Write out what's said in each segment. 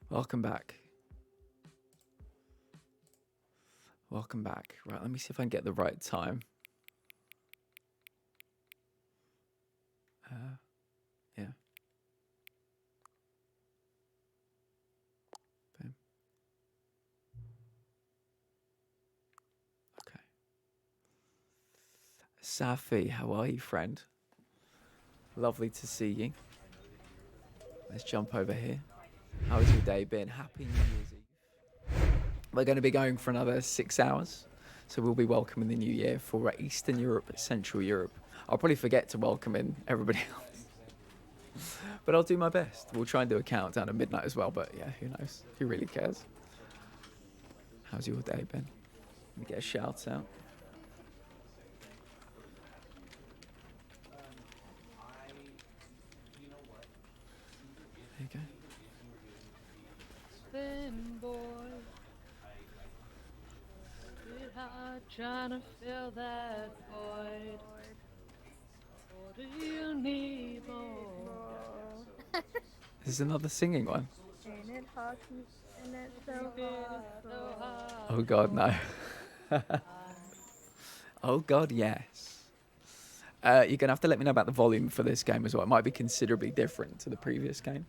Welcome back. Welcome back. Right, let me see if I can get the right time. Yeah. Boom. Okay. Safi, how are you, friend? Lovely to see you. Let's jump over here. How's your day been? Happy New Year's Eve. We're going to be going for another 6 hours. So we'll be welcoming the new year for Eastern Europe, Central Europe. I'll probably forget to welcome in everybody else. But I'll do my best. We'll try and do a countdown at midnight as well. But yeah, who knows? Who really cares? How's your day been? Let me get a shout out. There you go. Thin boy, get hard trying to fill that void. Or do you need more? This is another singing one. Ain't it hot and it's so Keeping it hard so for hard. Oh God, no. Oh God, yes. You're gonna have to let me know about the volume for this game as well. It might be considerably different to the previous game.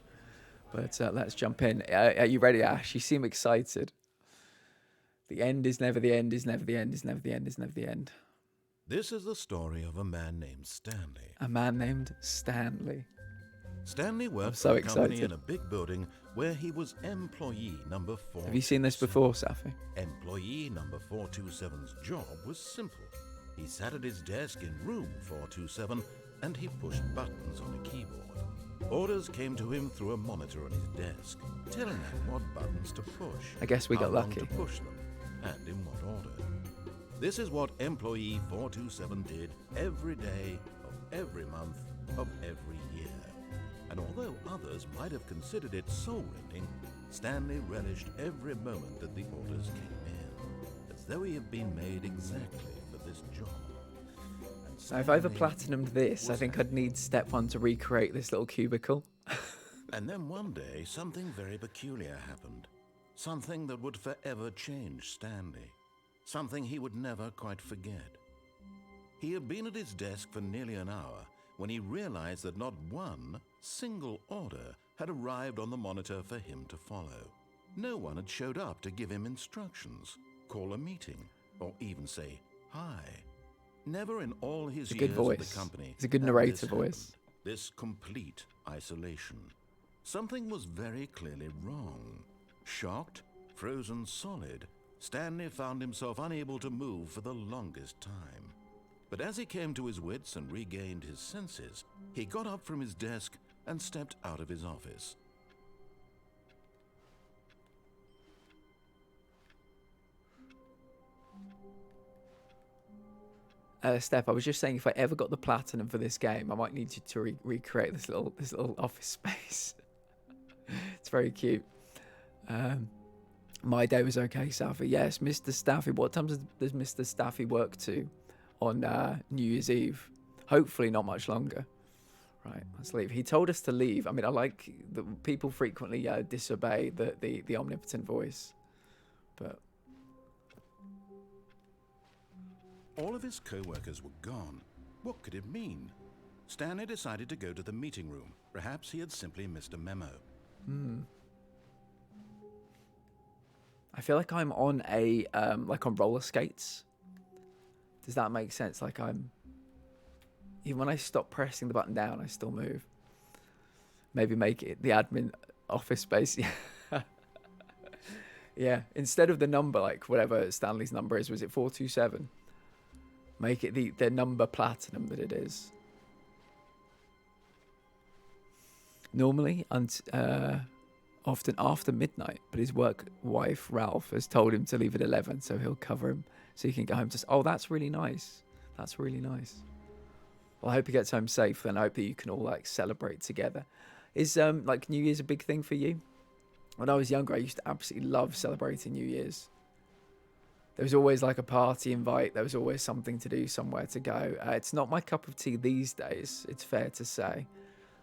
But let's jump in. Are you ready, Ash? You seem excited. The end is never the end, is never the end, is never the end, is never the end. This is the story of a man named Stanley. A man named Stanley. Stanley worked so for a company excited. in a big building where he was employee number 4. Have you seen this before, Safi? Employee number 427's job was simple. He sat at his desk in room 427 and he pushed buttons on a keyboard. Orders came to him through a monitor on his desk, telling him what buttons to push. I guess we got how long lucky. to push them, and in what order. This is what employee 427 did every day of every month of every year. And although others might have considered it soul-rending, Stanley relished every moment that the orders came in, as though he had been made exactly for this job. Now, if I ever platinumed this, I think I'd need step 1 to recreate this little cubicle. And then one day, something very peculiar happened. Something that would forever change Stanley. Something he would never quite forget. He had been at his desk for nearly an hour when he realized that not one single order had arrived on the monitor for him to follow. No one had showed up to give him instructions, call a meeting, or even say hi. Never in all his It's a good years at voice. the company It's a good had narrator this voice. happened. This complete isolation. Something was very clearly wrong. Shocked, frozen solid, Stanley found himself unable to move for the longest time. But as he came to his wits and regained his senses, he got up from his desk and stepped out of his office. Steph, I was just saying, if I ever got the platinum for this game, I might need you to recreate this little office space. It's very cute. My day was okay, Staffy. Yes, Mr. Staffy. What time does Mr. Staffy work to on New Year's Eve? Hopefully not much longer. Right, let's leave. He told us to leave. I mean, I like that people frequently disobey the omnipotent voice, but All of his co-workers were gone. What could it mean? Stanley decided to go to the meeting room. Perhaps he had simply missed a memo. I feel like I'm on a like on roller skates. Does that make sense? Like even when I stop pressing the button down, I still move. Maybe make it the admin office space. Yeah. Yeah. Instead of the number, like whatever Stanley's number is, was it 427? Make it the number platinum that it is. Normally, often after midnight, but his work wife Ralph has told him to leave at 11, so he'll cover him so he can go home. Oh, that's really nice. That's really nice. Well, I hope he gets home safe, and I hope that you can all like celebrate together. Is like New Year's a big thing for you? When I was younger, I used to absolutely love celebrating New Year's. There was always like a party invite. There was always something to do, somewhere to go. It's not my cup of tea these days, it's fair to say.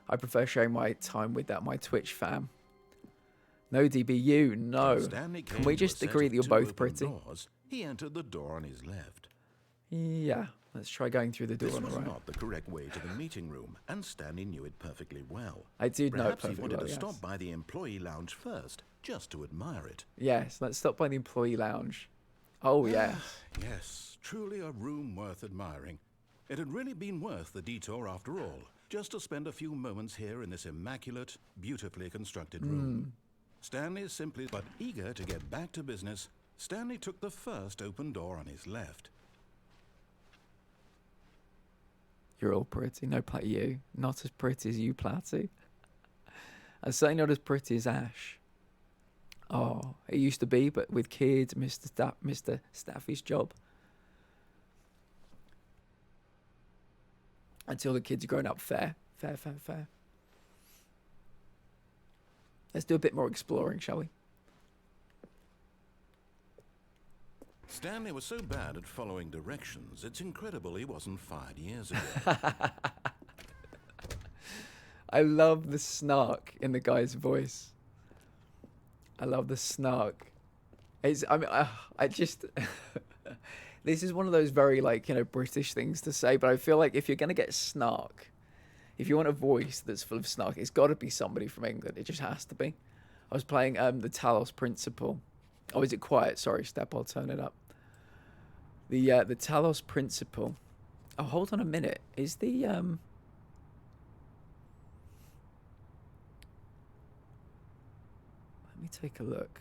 I prefer sharing my time with my Twitch fam. No DBU, When no. Stanley Can came we to a just set agree of that you're 2 both open pretty? doors, he entered the door on his left. Yeah, let's try going through the door This on the was right. not the correct way to the meeting room, and Stanley knew it perfectly well. I do know it Perhaps he perfectly wanted well, to yes. stop by the employee lounge first, just to admire it. Yes, let's stop by the employee lounge. Oh, yes. Yes, truly a room worth admiring. It had really been worth the detour after all, just to spend a few moments here in this immaculate, beautifully constructed room. Stanley simply but eager to get back to business, Stanley took the first open door on his left. You're all pretty. No, you. Not as pretty as you, Platty. And certainly not as pretty as Ash. Oh, it used to be, but with kids, Mr. Staffy's job. Until the kids are grown up. Fair. Let's do a bit more exploring, shall we? Stanley was so bad at following directions, it's incredible he wasn't fired years ago. I love the snark in the guy's voice. I love the snark. I just... This is one of those very, like, British things to say, but I feel like if you're going to get snark, if you want a voice that's full of snark, it's got to be somebody from England. It just has to be. I was playing the Talos Principle. Oh, is it quiet? Sorry, Step, I'll turn it up. The Talos Principle. Oh, hold on a minute. Is the... Let me take a look.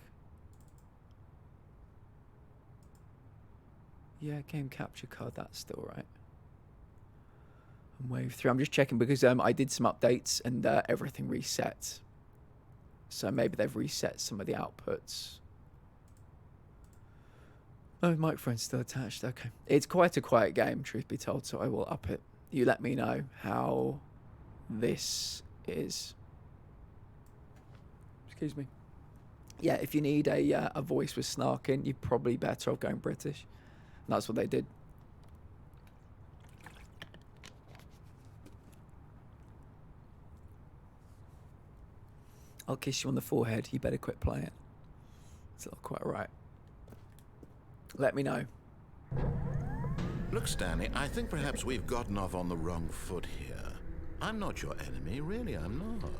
Yeah, game capture card, that's still right. And wave 3. I'm just checking because I did some updates and everything reset. So maybe they've reset some of the outputs. Oh, microphone's still attached. Okay. It's quite a quiet game, truth be told, so I will up it. You let me know how this is. Excuse me. Yeah, if you need a voice with snark in, you're probably better off going British. And that's what they did. I'll kiss you on the forehead. You better quit playing. It's not quite right. Let me know. Look, Stanley, I think perhaps we've gotten off on the wrong foot here. I'm not your enemy, really, I'm not.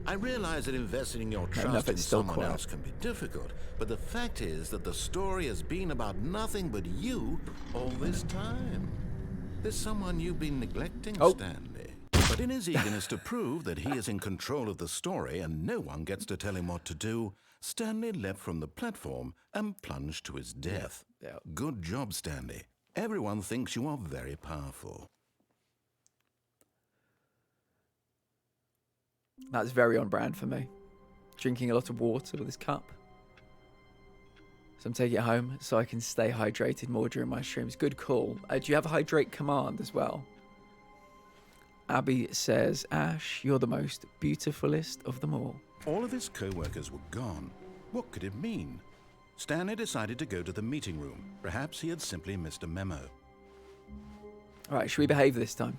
I realize that investing your trust in someone else can be difficult, but the fact is that the story has been about nothing but you all this time. There's someone you've been neglecting, Stanley. But in his eagerness to prove that he is in control of the story and no one gets to tell him what to do, Stanley leapt from the platform and plunged to his death. Good job, Stanley. Everyone thinks you are very powerful. That's very on brand for me. Drinking a lot of water with this cup. So I'm taking it home so I can stay hydrated more during my streams. Good call. Do you have a hydrate command as well? Abby says, Ash, you're the most beautifulest of them all. All of his co-workers were gone. What could it mean? Stanley decided to go to the meeting room. Perhaps he had simply missed a memo. All right, should we behave this time?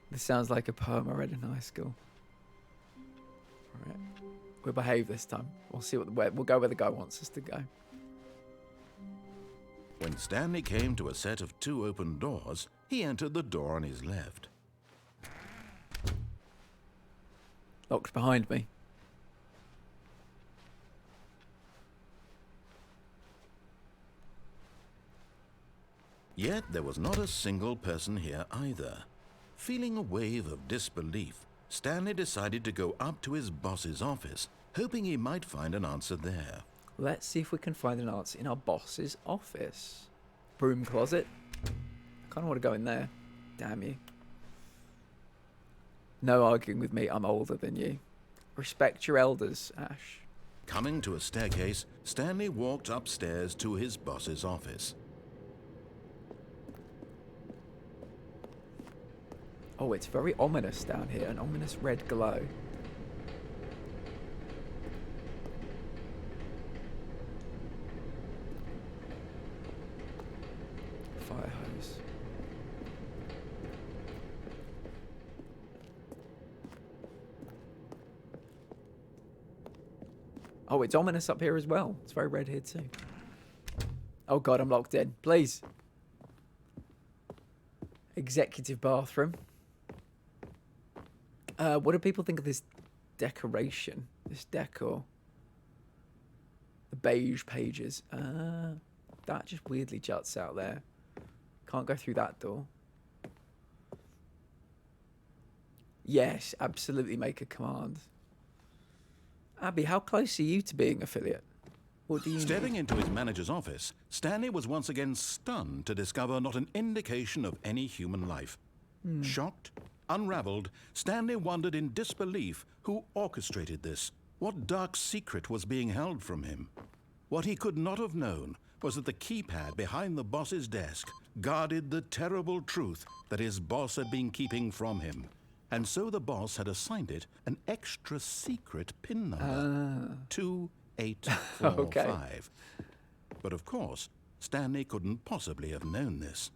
This sounds like a poem I read in high school. All right, we'll behave this time. We'll see we'll go where the guy wants us to go. When Stanley came to a set of 2 open doors, he entered the door on his left. Locked behind me. Yet there was not a single person here either. Feeling a wave of disbelief, Stanley decided to go up to his boss's office, hoping he might find an answer there. Let's see if we can find an answer in our boss's office. Broom closet. I kind of want to go in there. Damn you. No arguing with me, I'm older than you. Respect your elders, Ash. Coming to a staircase, Stanley walked upstairs to his boss's office. Oh, it's very ominous down here, an ominous red glow. Fire hose. Oh, it's ominous up here as well. It's very red here too. Oh god, I'm locked in. Please. Executive bathroom. What do people think of this decoration? This decor? The beige pages. That just weirdly juts out there. Can't go through that door. Yes, absolutely make a command. Abby, how close are you to being affiliate? What do you Stepping need? into his manager's office, Stanley was once again stunned to discover not an indication of any human life. Shocked, unraveled, Stanley wondered in disbelief who orchestrated this. What dark secret was being held from him? What he could not have known was that the keypad behind the boss's desk guarded the terrible truth that his boss had been keeping from him. And so the boss had assigned it an extra secret pin number. 2845. But of course, Stanley couldn't possibly have known this.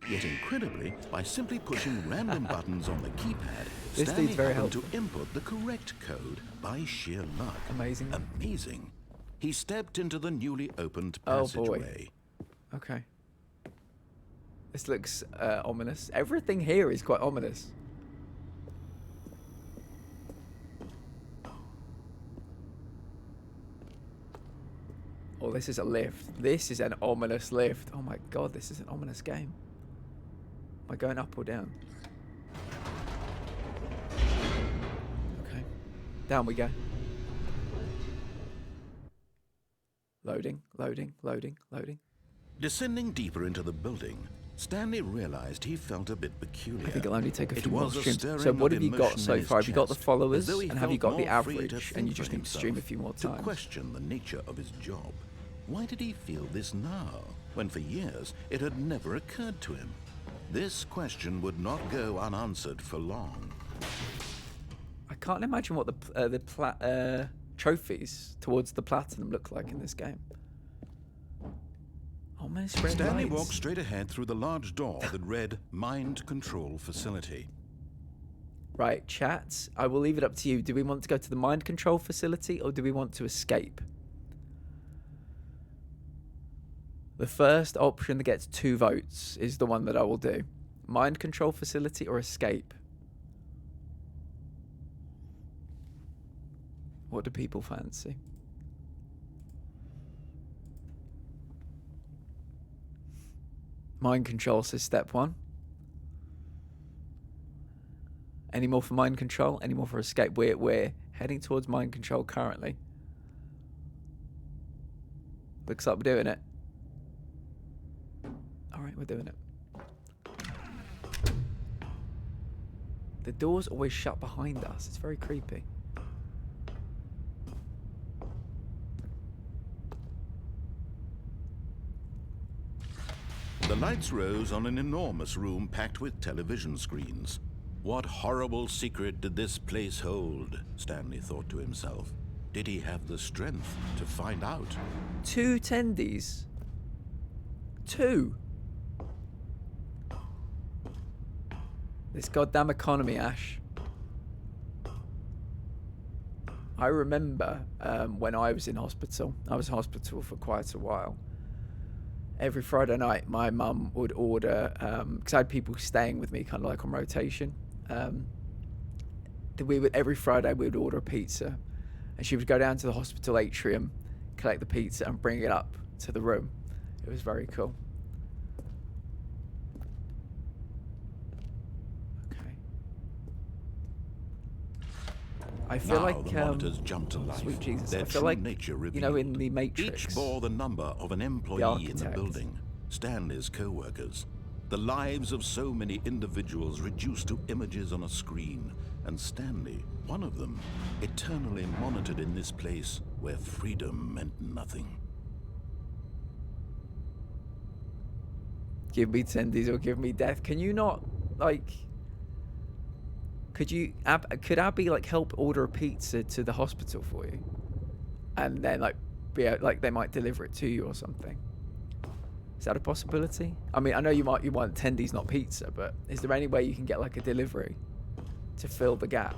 Yet incredibly, by simply pushing random buttons on the keypad, This Stanley dude's very happened helpful. to input the correct code by sheer luck. Amazing. Amazing. He stepped into the newly opened Oh, boy. passageway. Okay. This looks ominous. Everything here is quite ominous. Oh, this is a lift. This is an ominous lift. Oh my god, this is an ominous game. Am I going up or down? Okay. Down we go. Loading, loading, loading, loading. Descending deeper into the building, Stanley realized he felt a bit peculiar. I think it'll only take a It few more was a streams. stirring So what of have you got emotion so in his far? Have you got the chest, followers as though he and have you felt got the more free to average and you think just for need to stream a himself, few more to times? question the nature of his job. Why did he feel this now, when for years it had never occurred to him? This question would not go unanswered for long. I can't imagine what the trophies towards the platinum look like in this game. Oh, man, red Stanley lights. walked straight ahead through the large door that read Mind Control Facility. Right, chat. I will leave it up to you. Do we want to go to the mind control facility or do we want to escape? The first option that gets 2 votes is the one that I will do. Mind control facility or escape? What do people fancy? Mind control says step 1. Any more for mind control? Any more for escape? We're heading towards mind control currently. Looks like we're doing it. Alright, we're doing it. The door's always shut behind us. It's very creepy. The lights rose on an enormous room packed with television screens. What horrible secret did this place hold? Stanley thought to himself. Did he have the strength to find out? 2 tendies. 2. This goddamn economy, Ash. I remember when I was in hospital. I was in hospital for quite a while. Every Friday night, my mum would order, because I had people staying with me, kind of like on rotation. Every Friday we would order a pizza, and she would go down to the hospital atrium, collect the pizza, and bring it up to the room. It was very cool. Okay. I feel Now like the monitors jumped to life. sweet Jesus, Their I feel true like nature you know in revealed. the Matrix. Each bore the number of an employee in the architect. building, Stanley's co-workers. The lives of so many individuals reduced to images on a screen, and Stanley, one of them, eternally monitored in this place where freedom meant nothing. Give me tendies or give me death. Can you not, like... Could Abby, like, help order a pizza to the hospital for you? And then, like, they might deliver it to you or something. Is that a possibility? I mean, I know you want tendies, not pizza, but is there any way you can get, like, a delivery to fill the gap?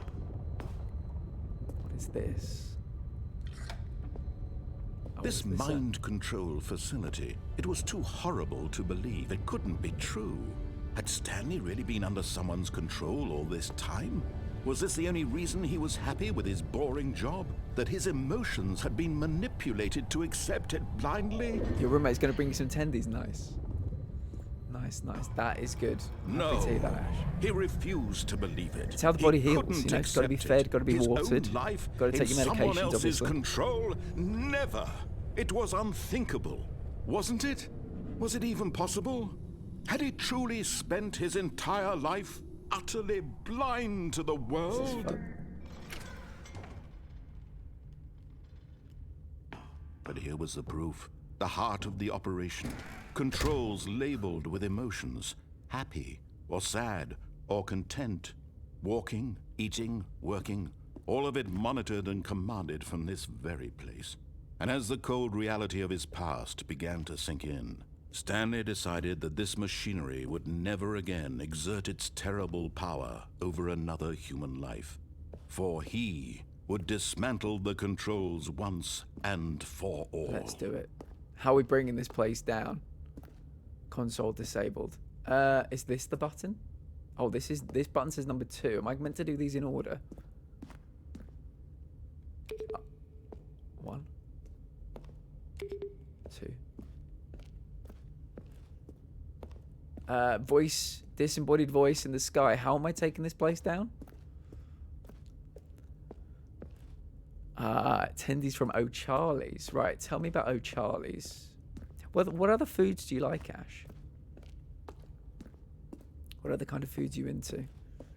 It's this. Oh, This is this a- mind control facility, it was too horrible to believe. It couldn't be true. Had Stanley really been under someone's control all this time? Was this the only reason he was happy with his boring job? That his emotions had been manipulated to accept it blindly? Your roommate's going to bring you some tendies. Nice. Nice. That is good. I'm happy to hear that, Ash. He refused to believe it. It's how the body He heals, couldn't you know, it's gotta be accept fed, it. gotta be His watered, own life gotta take in your someone medications, else's obviously. control? Never. It was unthinkable, wasn't it? Was it even possible? Had he truly spent his entire life utterly blind to the This is world? fun. But here was the proof. The heart of the operation. Controls labeled with emotions. Happy, or sad, or content. Walking, eating, working. All of it monitored and commanded from this very place. And as the cold reality of his past began to sink in, Stanley decided that this machinery would never again exert its terrible power over another human life. For he would dismantle the controls once and for all. Let's do it. How are we bringing this place down? Console disabled. Is this the button? Oh, this button says number 2. Am I meant to do these in order? 1, 2. Voice, disembodied voice in the sky. How am I taking this place down? Attendees from O'Charlie's. Right, tell me about O'Charlie's. What other foods do you like, Ash? What other kind of foods are you into?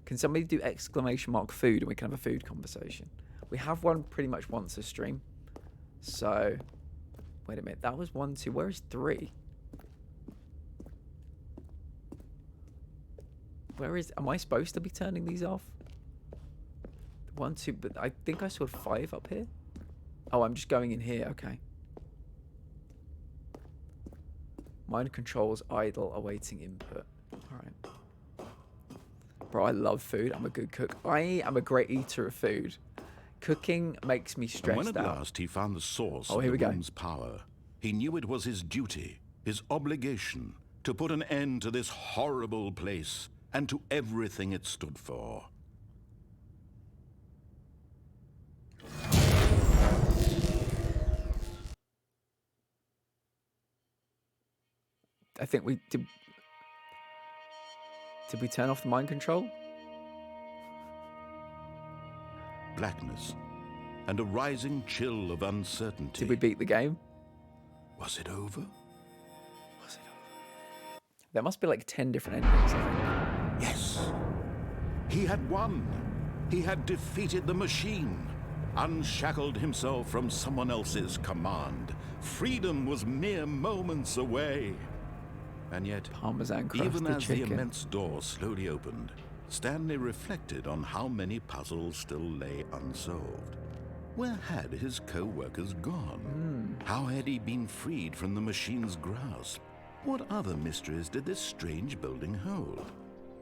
Can somebody do exclamation mark food and we can have a food conversation? We have one pretty much once a stream. So, wait a minute. That was 1, 2. Where is 3? Where is... Am I supposed to be turning these off? 1, 2... But I think I saw 5 up here. Oh, I'm just going in here. Okay. Mind controls idle, awaiting input. Alright. Bro, I love food. I'm a good cook. I am a great eater of food. Cooking makes me stressed When at out. last he found the source Oh, of here the we go. room's power, he knew it was his duty, his obligation, to put an end to this horrible place and to everything it stood for. I think we did. Did we turn off the mind control? Blackness and a rising chill of uncertainty. Did we beat the game? Was it over? Was it over? There must be like 10 different endings, I think. Yes. He had won. He had defeated the machine, unshackled himself from someone else's command. Freedom was mere moments away. And yet, Parmesan crusted even as chicken. the immense door slowly opened, Stanley reflected on how many puzzles still lay unsolved. Where had his co-workers gone? How had he been freed from the machine's grasp? What other mysteries did this strange building hold?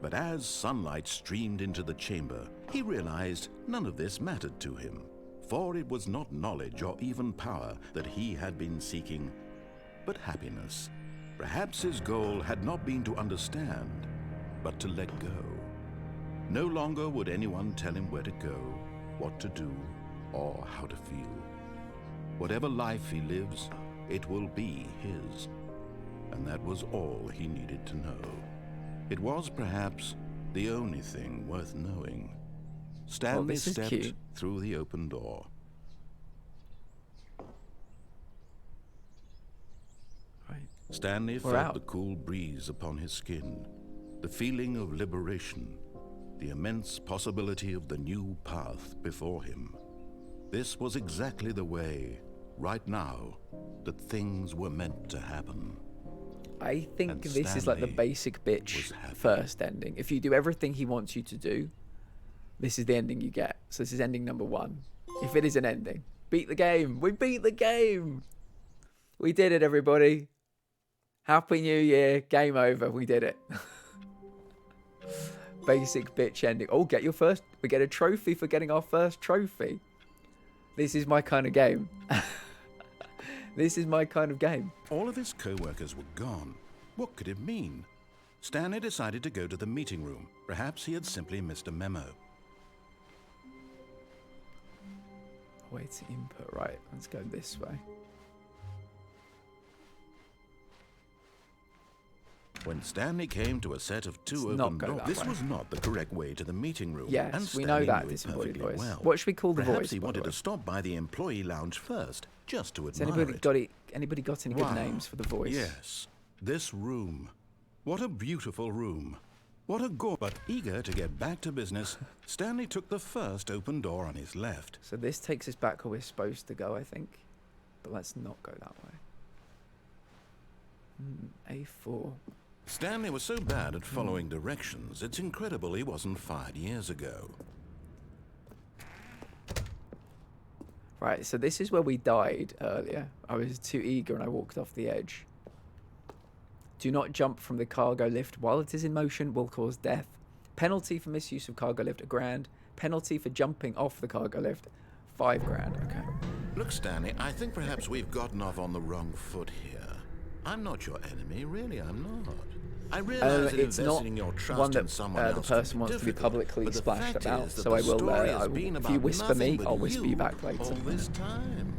But as sunlight streamed into the chamber, he realized none of this mattered to him, for it was not knowledge or even power that he had been seeking, but happiness. Perhaps his goal had not been to understand, but to let go. No longer would anyone tell him where to go, what to do, or how to feel. Whatever life he lives, it will be his. And that was all he needed to know. It was perhaps the only thing worth knowing. Stanley this is stepped cute. through the open door. Right. Stanley We're felt out. the cool breeze upon his skin, the feeling of liberation, the immense possibility of the new path before him. This was exactly the way, right now, that things were meant to happen. I think And this is like the Stanley basic bitch was happy. first ending. If you do everything he wants you to do, this is the ending you get. So this is ending number 1. If it is an ending. Beat the game. We beat the game. We did it, everybody. Happy New Year. Game over. We did it. Basic bitch ending. Oh, get your first. We get a trophy for getting our first trophy. This is my kind of game. This is my kind of game. All of his co-workers were gone. What could it mean? Stanley decided to go to the meeting room. Perhaps he had simply missed a memo. Way to input, right? Let's go this way. When Stanley came to a set of two Let's not open go doors, that this way. was not the correct way to the meeting room. Yes, and we know Stanley that knew it disembodied perfectly voice. well. What should we call the Perhaps voice? he by the wanted way? to stop by the employee lounge first, just to Has admire anybody got any good Wow. names for the voice? Yes, this room. What a beautiful room. What a But eager to get back to business, Stanley took the first open door on his left. So this takes us back where we're supposed to go, I think. But let's not go that way. A4. Stanley was so bad at following directions, it's incredible he wasn't fired years ago. Right, so this is where we died earlier. I was too eager and I walked off the edge. Do not jump from the cargo lift while it is in motion, will cause death. Penalty for misuse of cargo lift, £1,000. Penalty for jumping off the cargo lift, £5,000. Okay. Look, Stanley, I think perhaps we've gotten off on the wrong foot here. I'm not your enemy, really, I'm not. I realize that It's not investing your trust one that in someone the else person can be wants to be difficult, publicly but the splashed fact about. is that So the I will. story has been If about you whisper nothing me, but I'll whisper you back later. all this time.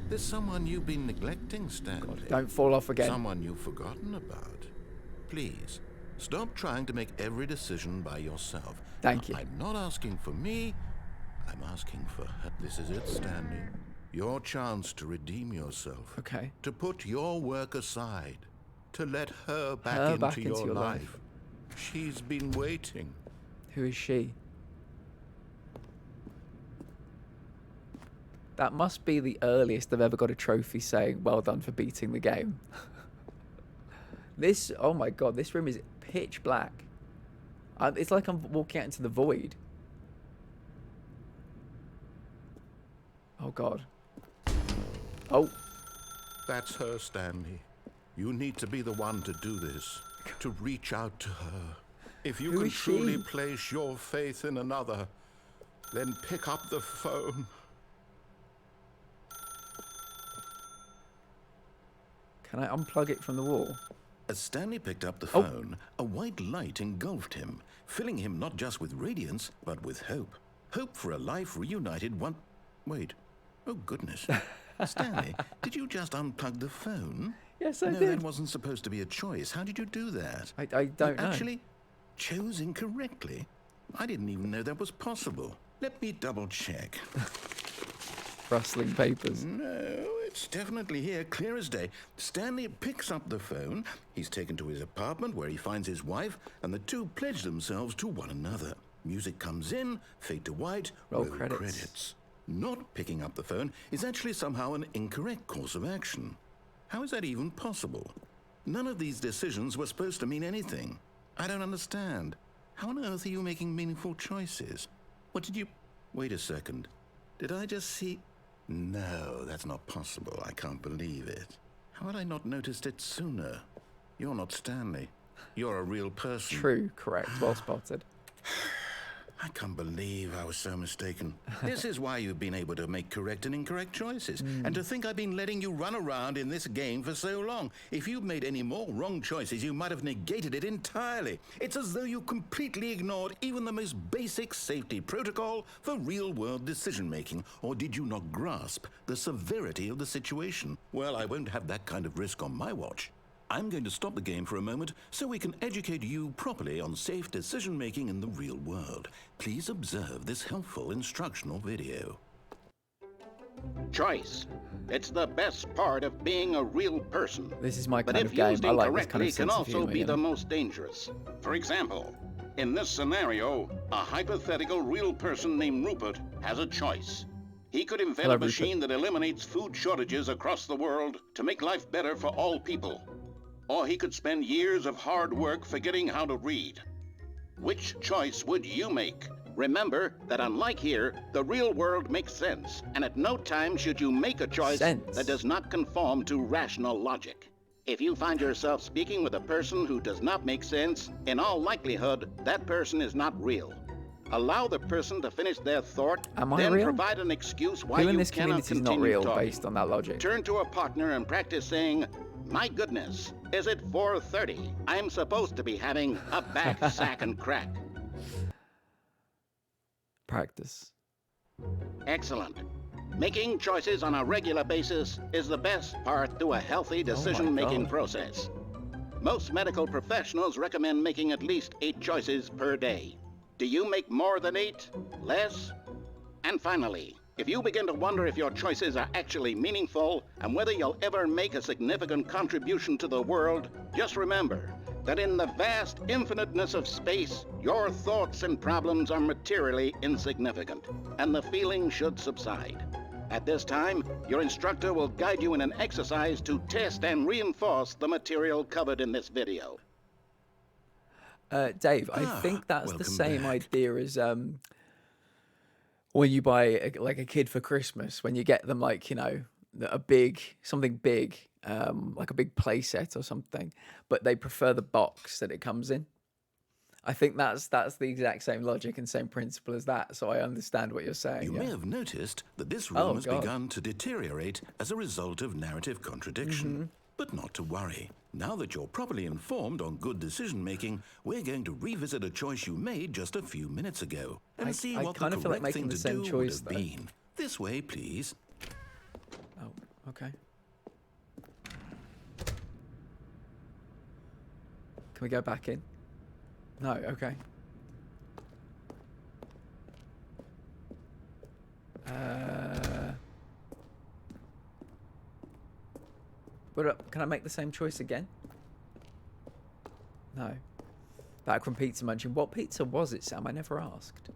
There's someone you've been neglecting, Stanley. Don't fall off again. Someone you've forgotten about. Please, stop trying to make every decision by yourself. Thank you. I'm not asking for me. I'm asking for her. This is it, Stanley. Your chance to redeem yourself. Okay. To put your work aside. To let her back into your life. She's been waiting. Who is she? That must be the earliest I've ever got a trophy saying, well done for beating the game. This, oh my god, this room is pitch black. It's like I'm walking out into the void. Oh god. Oh. That's her, Stanley. You need to be the one to do this. To reach out to her. If you Who can is truly she? place your faith in another, then pick up the phone. Can I unplug it from the wall? As Stanley picked up the phone, a white light engulfed him, filling him not just with radiance, but with hope. Hope for a life reunited one... Wait. Oh, goodness. Stanley, did you just unplug the phone? Yes, I No, did. that wasn't supposed to be a choice. How did you do that? I don't know. You actually chose incorrectly. I didn't even know that was possible. Let me double check. Rustling papers. No, it's definitely here, clear as day. Stanley picks up the phone. He's taken to his apartment where he finds his wife, and the two pledge themselves to one another. Music comes in, fade to white, Roll credits. Not picking up the phone is actually somehow an incorrect course of action. How is that even possible? None of these decisions were supposed to mean anything. I don't understand. How on earth are you making meaningful choices? What did you... Wait a second. Did I just see... No, that's not possible. I can't believe it. How had I not noticed it sooner? You're not Stanley. You're a real person. True, correct, well spotted. I can't believe I was so mistaken. This is why you've been able to make correct and incorrect choices. And to think I've been letting you run around in this game for so long. If you'd made any more wrong choices, you might have negated it entirely. It's as though you completely ignored even the most basic safety protocol for real-world decision-making. Or did you not grasp the severity of the situation? Well, I won't have that kind of risk on my watch. I'm going to stop the game for a moment so we can educate you properly on safe decision-making in the real world. Please observe this helpful instructional video. Choice. It's the best part of being a real person. This is my But kind if of game. used I like this incorrectly, kind of it can sense of also humor, be you the know? most dangerous. For example, in this scenario, a hypothetical real person named Rupert has a choice. He could invent Hello, a machine Rupert. that eliminates food shortages across the world to make life better for all people. Or he could spend years of hard work forgetting how to read. Which choice would you make? Remember that unlike here, the real world makes sense, and at no time should you make a choice Sense. that does not conform to rational logic. If you find yourself speaking with a person who does not make sense, in all likelihood, that person is not real. Allow the person to finish their thought, Am I then real? provide an excuse why People in you this cannot community is not continue real talking. based on that logic. Turn to a partner and practice saying, "My goodness, is it 4:30? I'm supposed to be having a back, sack, and crack." Practice. Excellent. Making choices on a regular basis is the best part to a healthy decision-making God. process. Most medical professionals recommend making at least 8 choices per day. Do you make more than 8? Less? And finally, if you begin to wonder if your choices are actually meaningful and whether you'll ever make a significant contribution to the world, just remember that in the vast infiniteness of space, your thoughts and problems are materially insignificant, and the feeling should subside. At this time, your instructor will guide you in an exercise to test and reinforce the material covered in this video. Dave, I think that's the welcome same back. idea as when you buy a kid for Christmas, when you get them like, you know, something big, like a big play set or something, but they prefer the box that it comes in. I think that's the exact same logic and same principle as that. So I understand what you're saying. You yeah. may have noticed that this Oh, room has God. begun to deteriorate as a result of narrative contradiction. But not to worry. Now that you're properly informed on good decision-making, we're going to revisit a choice you made just a few minutes ago and see I what the kind of feel like correct making thing the to same do choice, would have though. been. This way, please. Oh, okay. Can we go back in? No, okay. But can I make the same choice again? No. Back from pizza munching. What pizza was it, Sam? I never asked.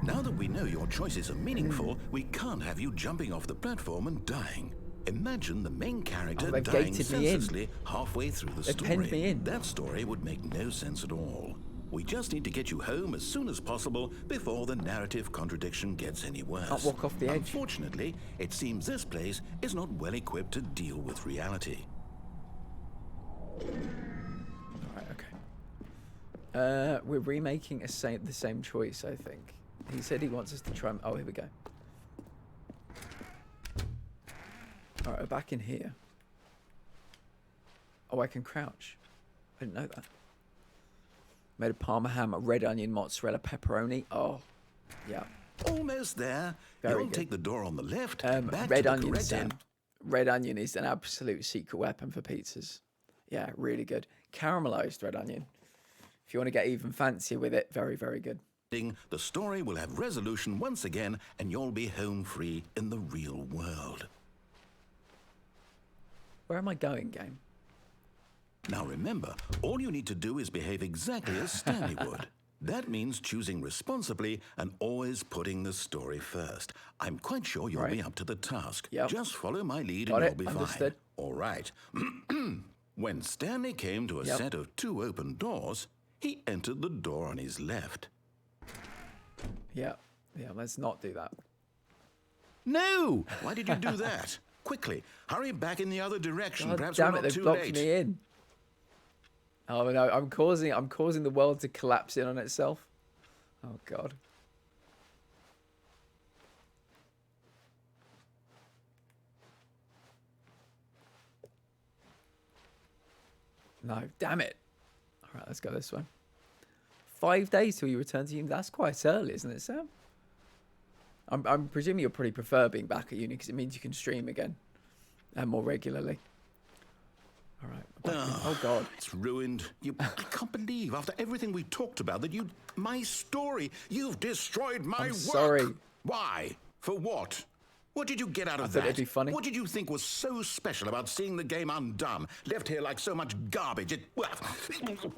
Now that we know your choices are meaningful, we can't have you jumping off the platform and dying. Imagine the main character they've dying gated me in. senselessly halfway through the They've story. penned me in. That story would make no sense at all. We just need to get you home as soon as possible before the narrative contradiction gets any worse. Can't walk off the edge. Unfortunately, it seems this place is not well equipped to deal with reality. Alright, okay. We're remaking the same choice, I think. He said he wants us to try... Oh, here we go. Alright, we're back in here. Oh, I can crouch. I didn't know that. Made a parma ham, a red onion, mozzarella, pepperoni. Oh, yeah. Almost there. Very You'll good. take the door on the left. Back Red to the onion, correct Sam. end. Red onion is an absolute secret weapon for pizzas. Yeah, really good. Caramelized red onion. If you want to get even fancier with it, very, very good. The story will have resolution once again, and you'll be home free in the real world. Where am I going, game? Now remember, all you need to do is behave exactly as Stanley would. That means choosing responsibly and always putting the story first. I'm quite sure you'll be up to the task. Yep. Just follow my lead Got and it. you'll be Understood. fine. All right. When Stanley came to a Yep. set of 2 open doors, he entered the door on his left. Yeah, let's not do that. No! Why did you do that? Quickly, hurry back in the other direction. God Perhaps damn we're it, not they've too blocked late. me in. Oh no, I'm causing the world to collapse in on itself. Oh God. No, damn it. All right, let's go this way. 5 days till you return to uni. That's quite early, isn't it, Sam? I'm presuming you'll probably prefer being back at uni because it means you can stream again and more regularly. All right. Oh God. It's ruined. I can't believe, after everything we talked about, that my story, you've destroyed my work. sorry. Why? For what? What did you get out of thought that? it'd be funny. What did you think was so special about seeing the game undone, left here like so much garbage?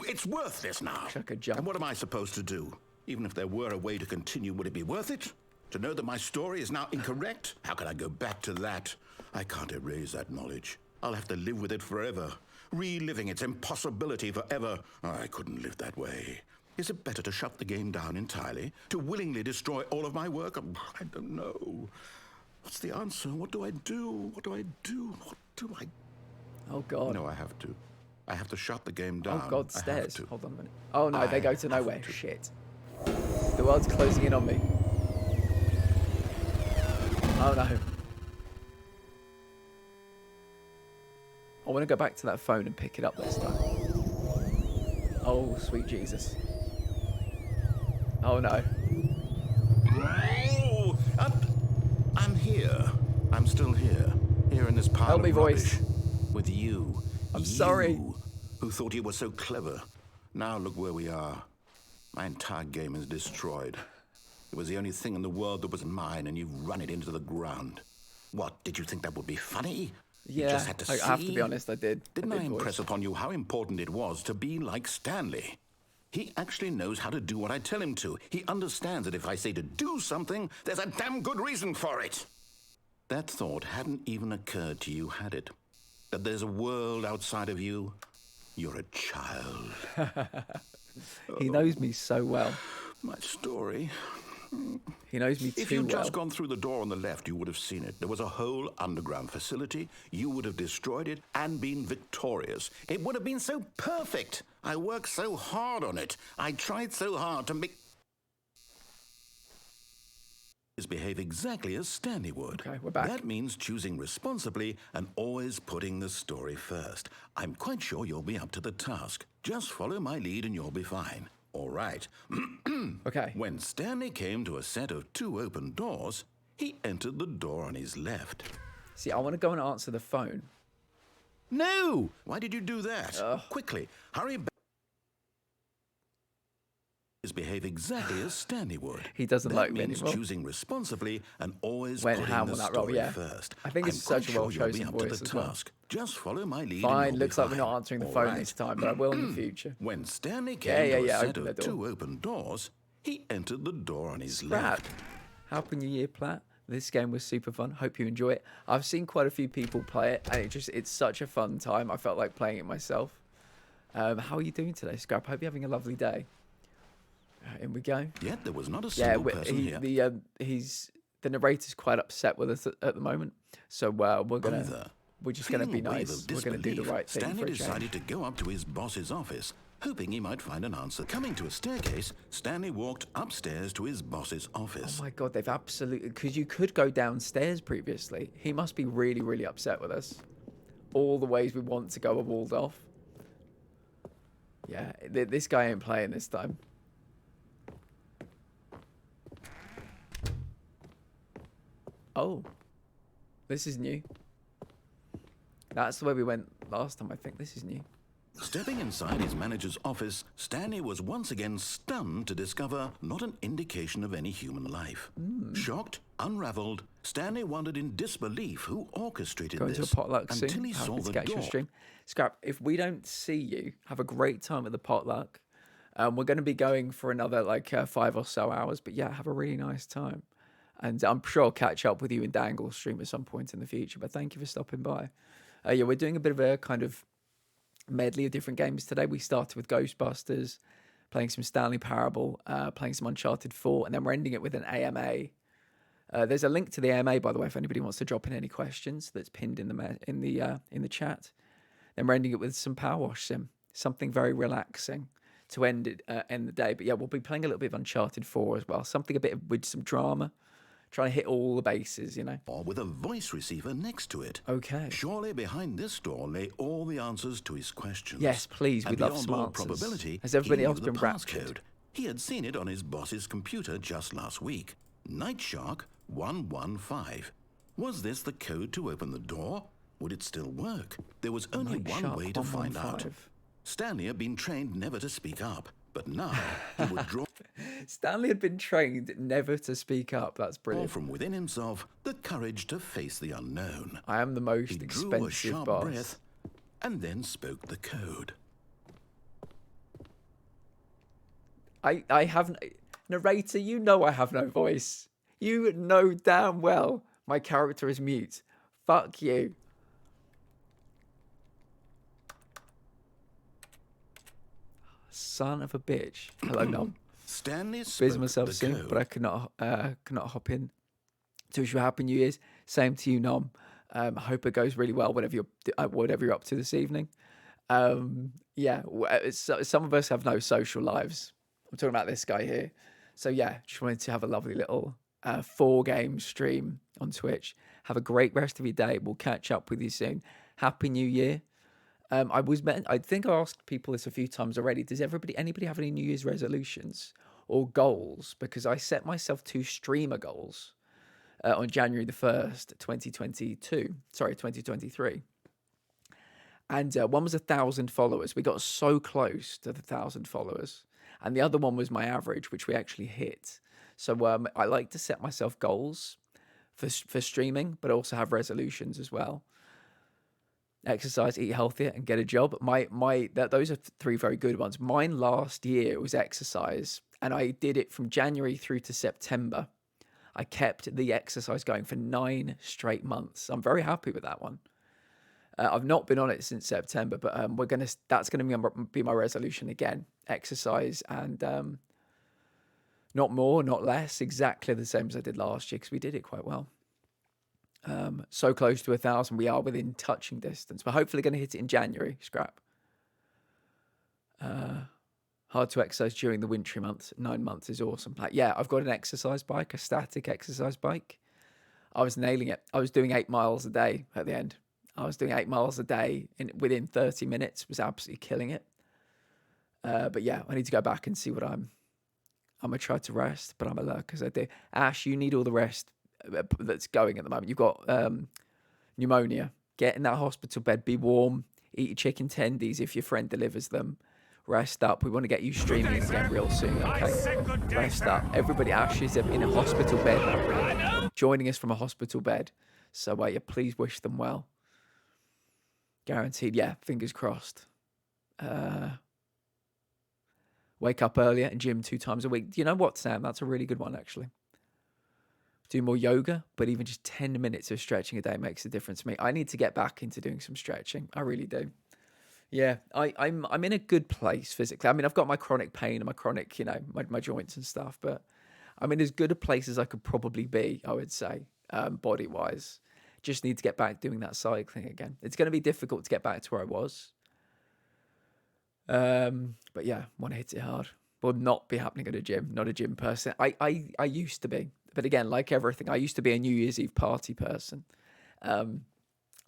It's worthless now. Wish I could jump. And what am I supposed to do? Even if there were a way to continue, would it be worth it? To know that my story is now incorrect? How can I go back to that? I can't erase that knowledge. I'll have to live with it forever, reliving its impossibility forever. I couldn't live that way. Is it better to shut the game down entirely? To willingly destroy all of my work? I don't know. What's the answer? What do I do? What do I do? What do I... Oh God. No, I have to. I have to shut the game down. Oh God, I have stairs. to. Hold on a minute. Oh no, they I go to have nowhere. to. Shit. world's closing in on me. Oh no. I want to go back to that phone and pick it up this time. Oh, sweet Jesus. Oh no. Oh, I'm here. I'm still here. Here in this pile Help me, of rubbish. voice. With you. I'm sorry. Who thought you were so clever. Now look where we are. My entire game is destroyed. It was the only thing in the world that was mine, and you've run it into the ground. What, did you think that would be funny? Yeah, You just had to I see? have to be honest, I did. Didn't I I did, impress boys. upon you how important it was to be like Stanley? He actually knows how to do what I tell him to. He understands that if I say to do something, there's a damn good reason for it. That thought hadn't even occurred to you, had it? That there's a world outside of you? You're a child. He knows me so well. My story. He knows me If too you'd well. just gone through the door on the left, you would have seen it. There was a whole underground facility. You would have destroyed it and been victorious. It would have been so perfect. I worked so hard on it. I tried so hard to make... behave exactly as Stanley would. Okay, we're back. That means choosing responsibly and always putting the story first. I'm quite sure you'll be up to the task. Just follow my lead and you'll be fine. All right. Okay. When Stanley came to a set of 2 open doors, he entered the door on his left. See, I want to go and answer the phone. No! Why did you do that? Quickly, hurry back. Behave exactly as Stanley would. He doesn't that like me means anymore. choosing responsibly and always Went putting ham the on that role, story yeah. first. I think it's I'm such quite a well sure you'll be chosen up to voice the as well. task. Just follow my lead. and Fine, you'll looks be like we're not fine. answering the All phone right. this time, but I will in the future. When Stanley came Yeah, to a set open the of door. 2 open doors, he entered the door on his Crap. left. Happy New Year, Platt. This game was super fun. Hope you enjoy it. I've seen quite a few people play it, and it's such a fun time. I felt like playing it myself. How are you doing today, Scrap? Hope you're having a lovely day. In we go. Yet there was not a Yeah, single person here. the narrator's quite upset with us at the moment, so we're just gonna be Feeling a wave nice. of We're gonna do the disbelief, right thing Stanley for a change. decided to go up to his boss's office, hoping he might find an answer. Coming to a staircase, Stanley walked upstairs to his boss's office. Oh my god, they've absolutely... Because you could go downstairs previously. He must be really, really upset with us. All the ways we want to go are walled off. Yeah, this guy ain't playing this time. Oh. This is new. That's the way we went last time, I think. This is new. Stepping inside his manager's office, Stanley was once again stunned to discover not an indication of any human life. Shocked, unraveled, Stanley wondered in disbelief who orchestrated Going to a this potluck until soon. he saw Happy to the catch your door. stream. Scrap, if we don't see you, have a great time at the potluck. We're going to be going for another 5 or so hours, but yeah, have a really nice time. And I'm sure I'll catch up with you in Dangle's stream at some point in the future, but thank you for stopping by. Yeah, we're doing a bit of a kind of medley of different games today. We started with Ghostbusters, playing some Stanley Parable, playing some Uncharted 4, and then we're ending it with an AMA. There's a link to the AMA, by the way, if anybody wants to drop in any questions. That's pinned in the chat. Then we're ending it with some Power Wash Sim, something very relaxing to end the day. But yeah, we'll be playing a little bit of Uncharted 4 as well, something a bit with some drama, trying to hit all the bases, Or with a voice receiver next to it. Okay. Surely behind this door lay all the answers to his questions. Yes, please. And We'd love beyond some all answers. probability, Has everybody he else knew the been raptured? passcode. He had seen it on his boss's computer just last week. Night Shark 115. Was this the code to open the door? Would it still work? There was only Night one Shark way to find out. 115. Stanley had been trained never to speak up, but now he would draw Stanley had been trained never to speak up. That's brilliant. from within himself the courage to face the unknown. I am the most He drew a expensive sharp boss. breath and then spoke the code. I have... Narrator, you know I have no voice. You know damn well my character is mute. Fuck you. Son of a bitch. Hello, Nom. Stanley Busy spoke myself the soon, code. but I cannot hop in. To wish you a happy New Year's. Same to you, Nom. I hope it goes really well, whatever you're up to this evening. Yeah, some of us have no social lives. I'm talking about this guy here. So yeah, just wanted to have a lovely little 4-game stream on Twitch. Have a great rest of your day. We'll catch up with you soon. Happy New Year. I think I asked people this a few times already. Does anybody have any New Year's resolutions or goals? Because I set myself 2 streamer goals on January the 1st, 2023. And one was 1,000 followers. We got so close to the 1,000 followers. And the other one was my average, which we actually hit. So I like to set myself goals for streaming, but also have resolutions as well. Exercise, eat healthier, and get a job. Those are 3 very good ones. Mine last year was exercise, and I did it from January through to September. I kept the exercise going for 9 straight months. I'm very happy with that one. I've not been on it since September, but that's gonna be my resolution again. Exercise and not more, not less. Exactly the same as I did last year because we did it quite well. So close to 1,000, we are within touching distance. But hopefully going to hit it in January. Scrap. Hard to exercise during the wintry months. 9 months is awesome. Like, yeah, I've got an exercise bike, a static exercise bike. I was nailing it. I was doing 8 miles a day at the end. I was doing 8 miles a day within 30 minutes. Was absolutely killing it. But yeah, I need to go back and see what I'm gonna try to rest, but I'm alert because I do. Ash, you need all the rest that's going at the moment. You've got pneumonia. Get in that hospital bed. Be warm. Eat your chicken tendies if your friend delivers them. Rest up. We want to get you streaming again real soon. Okay. Rest up. Everybody. Ash is in a hospital bed, joining us from a hospital bed. So yeah, please wish them well. Guaranteed. Yeah, fingers crossed. Wake up earlier and gym 2 times a week. You know what, Sam? That's a really good one, actually. Do more yoga, but even just 10 minutes of stretching a day makes a difference to me. I need to get back into doing some stretching. I really do. Yeah, I'm in a good place physically. I mean, I've got my chronic pain and my chronic, my joints and stuff, but I'm in as good a place as I could probably be, I would say, body-wise. Just need to get back doing that cycling again. It's going to be difficult to get back to where I was. But yeah, want to hit it hard. Will not be happening at a gym. Not a gym person. I used to be, but again, like everything, I used to be a New Year's Eve party person.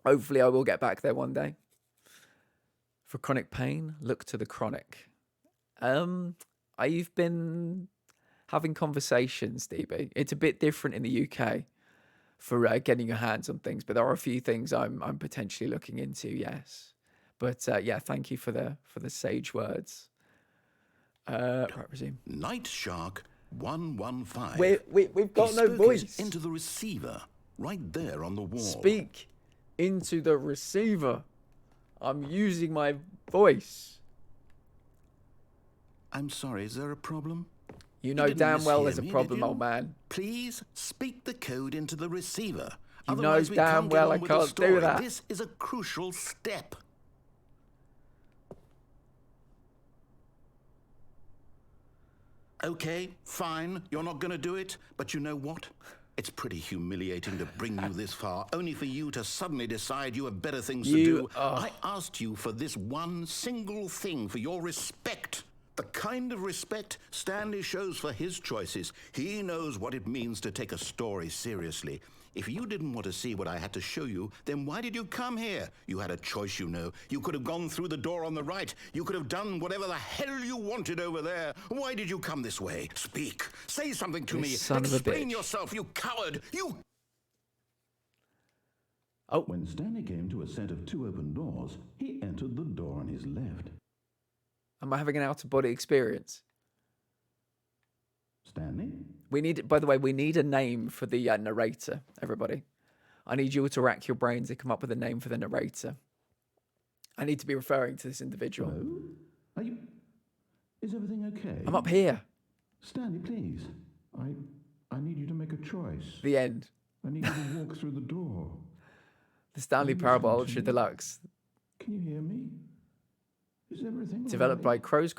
Hopefully, I will get back there one day. For chronic pain, look to the chronic. I've been having conversations, DB. It's a bit different in the UK for getting your hands on things, but there are a few things I'm potentially looking into. Yes. But yeah, thank you for the sage words. Right, resume. Night Shark 115. We've got no voice. Into the receiver, right there on the wall. Speak into the receiver. I'm using my voice. I'm sorry, is there a problem? You know damn well there's a problem, old man. Please speak the code into the receiver. You know damn well I can't do that. This is a crucial step. Okay, fine, you're not going to do it, but you know what? It's pretty humiliating to bring you this far, only for you to suddenly decide you have better things to do. I asked you for this one single thing, for your respect. The kind of respect Stanley shows for his choices. He knows what it means to take a story seriously. If you didn't want to see what I had to show you, then why did you come here? You had a choice, you know. You could have gone through the door on the right. You could have done whatever the hell you wanted over there. Why did you come this way? Speak. Say something to me. Son of a bitch. Explain yourself, you coward. You... Oh. When Stanley came to a set of 2 open doors, he entered the door on his left. Am I having an out-of-body experience? Stanley? By the way, we need a name for the narrator, everybody. I need you all to rack your brains and come up with a name for the narrator. I need to be referring to this individual. Hello? Is everything okay? I'm up here. Stanley, please. I need you to make a choice. The end. I need you to walk through the door. The Stanley Parable Ultra Deluxe. Can you hear me? Is everything developed right? by Crows,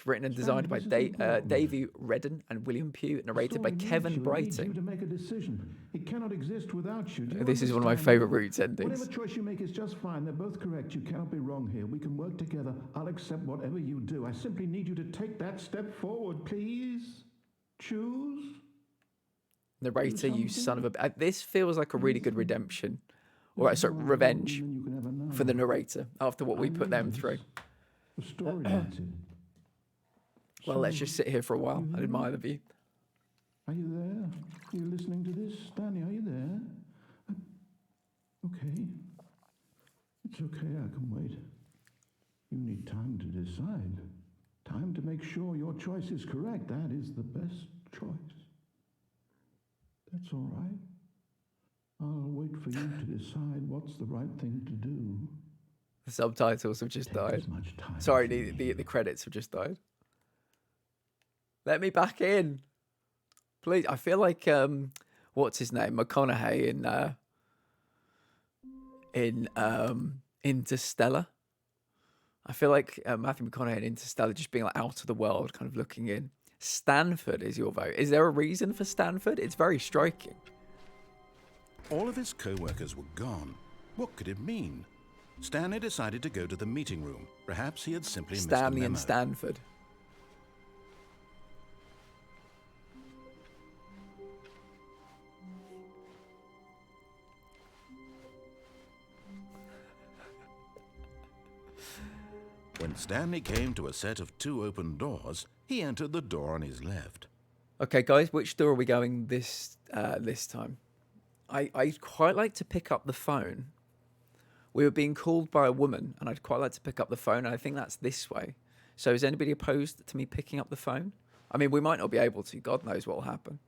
written and designed by Davey Redden and William Pugh, narrated by Kevin Brighting. To make a decision. It cannot exist without you. This is one of my favourite route endings. Whatever choice you make is just fine. They're both correct. You cannot be wrong here. We can work together. I'll accept whatever you do. I simply need you to take that step forward, please. Choose. Narrator, you son of a... This feels like a really good redemption. Or, sorry, revenge Then you can have another. for the narrator after what we put them through. The story wanted. Well, let's just sit here for a while and admire the view. Are you there? Are you listening to this? Stanley, are you there? Okay. It's okay, I can wait. You need time to decide. Time to make sure your choice is correct. That is the best choice. That's all right. I'll wait for you to decide what's the right thing to do. The subtitles have just Take died. as much time Sorry, as you the credits have just died. Let me back in. Please. I feel like, what's his name? McConaughey in Interstellar. I feel like Matthew McConaughey in Interstellar just being like out of the world, kind of looking in. Stanford is your vote. Is there a reason for Stanford? It's very striking. All of his co-workers were gone. What could it mean? Stanley decided to go to the meeting room. Perhaps he had simply missed a Stanley memo. and Stanford. When Stanley came to a set of 2 open doors, he entered the door on his left. Okay, guys, which door are we going this time? I'd quite like to pick up the phone. We were being called by a woman, and I'd quite like to pick up the phone, and I think that's this way. So is anybody opposed to me picking up the phone? I mean, we might not be able to. God knows what will happen.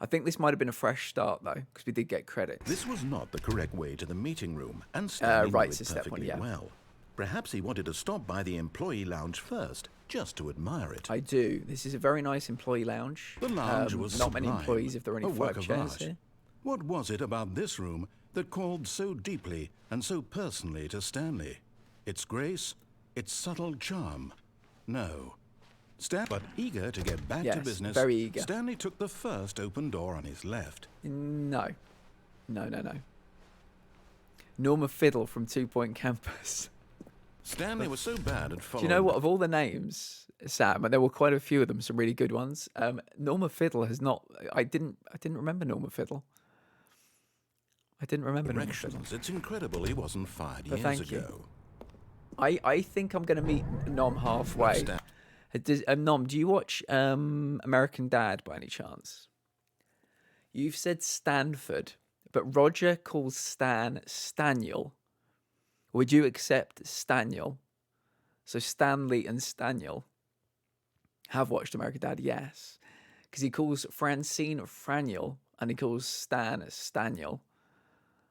I think this might have been a fresh start, though, because we did get credits. This was not the correct way to the meeting room, and Stanley right, knew so it step perfectly one, yeah. well. Perhaps he wanted to stop by the employee lounge first, just to admire it. I do. This is a very nice employee lounge. The lounge was not many sublime, employees if there are a only work 5 of chairs art. here. What was it about this room that called so deeply and so personally to Stanley? Its grace, its subtle charm? No. But eager to get back to Yes, business, very eager. Stanley took the first open door on his left. No. Norma Fiddle from 2 Point Campus. Stanley was so bad at Do following... you know what? Of all the names, Sam, and there were quite a few of them, some really good ones. Norma Fiddle has not. I didn't remember Norma Fiddle. I didn't remember Norma Fiddle. Directions. It's incredible he wasn't fired But years thank you. ago. I think I'm going to meet Nom halfway. Nom, do you watch American Dad by any chance? You've said Stanford, but Roger calls Stan Staniel. Would you accept Staniel? So Stanley and Staniel have watched American Dad, yes. Because he calls Francine Franiel and he calls Stan Staniel.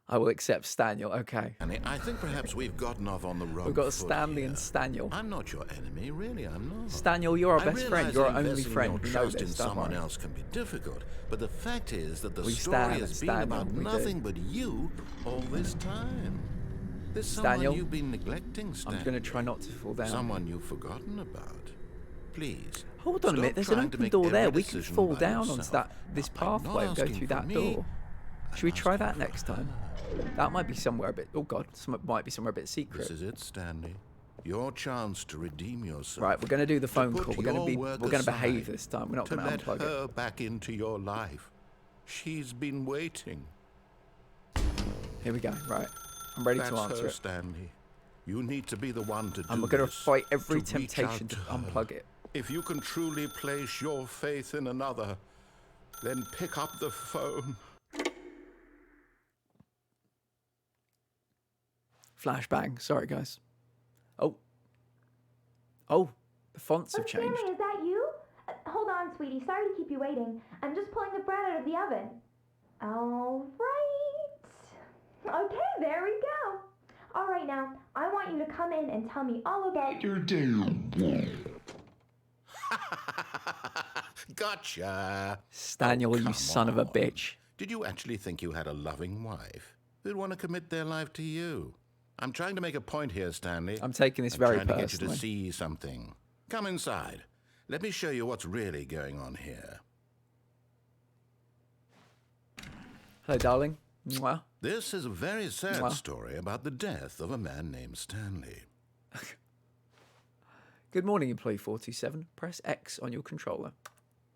I will accept Staniel, okay. And I think perhaps we've gotten off on the wrong We've got foot Stanley here. and Staniel. I'm not your enemy, really, I'm not. Staniel, you're our I best friend. realize You're that our only investing friend. your We know trust this, in don't someone worry. else can be difficult, but the fact is that the We story stand has and been stand about on, we do. nothing but you all this time. There's someone Staniel, you've been neglecting, Stanley. I'm going to try not to fall down. Someone you've forgotten about. Please. Hold on a minute, there's an Stop trying to open make door every there. We can decision fall by down onto yourself. this I'm not pathway and go asking through for that me. door. Should we I'm try asking that for next time? her. That might be somewhere a bit... Oh, God. Might be somewhere a bit secret. This is it, Stanley. Your chance to redeem yourself. Right, we're going to do the To phone put call. We're your going work to behave aside, this time. We're not to going to let unplug her it. back into your life. She's been waiting. Here we go. Right. I'm ready That's to answer her, it. Stanley. You need to be the one to do And we're going to this, fight every to reach temptation out to her. unplug it. If you can truly place your faith in another, then pick up the phone. Flashbang. Sorry, guys. Oh. Oh, the fonts have changed. Stanley, is that you? Hold on, sweetie. Sorry to keep you waiting. I'm just pulling the bread out of the oven. All right. Okay, there we go. All right, now, I want you to come in and tell me all about your Gotcha. Staniel, you come son of a on. bitch. Did you actually think you had a loving wife who'd want to commit their life to you? I'm trying to make a point here, Stanley. I'm taking this I'm very trying to get you personally. to see something. Come inside. Let me show you what's really going on here. Hello, darling. Mwah. This is a very sad Mwah. story about the death of a man named Stanley. Good morning, employee 47. Press X on your controller.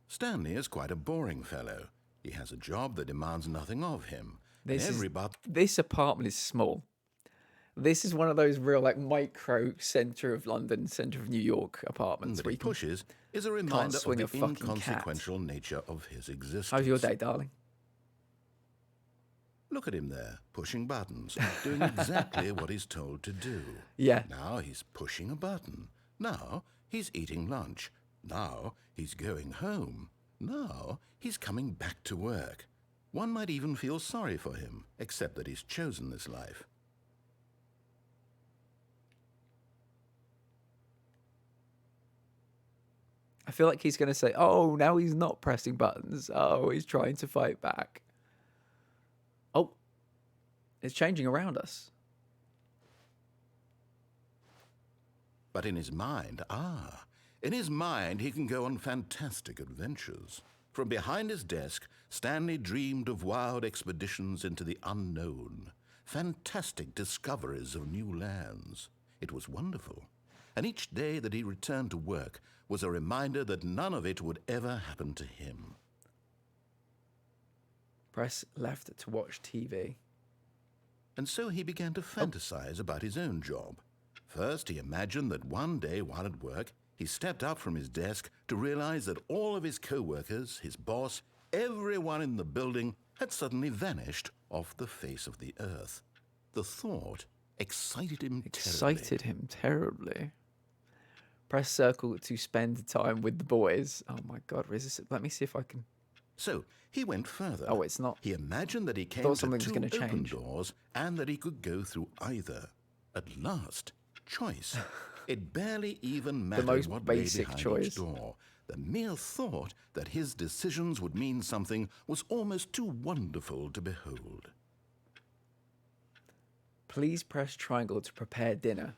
Stanley is quite a boring fellow. He has a job that demands nothing of him. This apartment is small. This is one of those real like micro centre of London, centre of New York apartments that where he you can, pushes is a reminder of swing the a fucking cat. inconsequential nature of his existence. How's your day, darling? Look at him there, pushing buttons, doing exactly what he's told to do. Yeah. Now he's pushing a button. Now he's eating lunch. Now he's going home. Now he's coming back to work. One might even feel sorry for him, except that he's chosen this life. I feel like he's going to say, oh, now he's not pressing buttons. Oh, he's trying to fight back. Oh, it's changing around us. But in his mind, he can go on fantastic adventures. From behind his desk, Stanley dreamed of wild expeditions into the unknown, fantastic discoveries of new lands. It was wonderful. And each day that he returned to work was a reminder that none of it would ever happen to him. Press left to watch TV. And so he began to fantasize about his own job. First, he imagined that one day while at work, he stepped up from his desk to realize that all of his co-workers, his boss, everyone in the building had suddenly vanished off the face of the earth. The thought excited him terribly. Press circle to spend time with the boys. Oh my God, let me see if I can. So he went further. Oh, it's not. He imagined that he came to two open doors and that he could go through either. At last, choice. It barely even mattered what lay behind each door. The mere thought that his decisions would mean something was almost too wonderful to behold. Please press triangle to prepare dinner.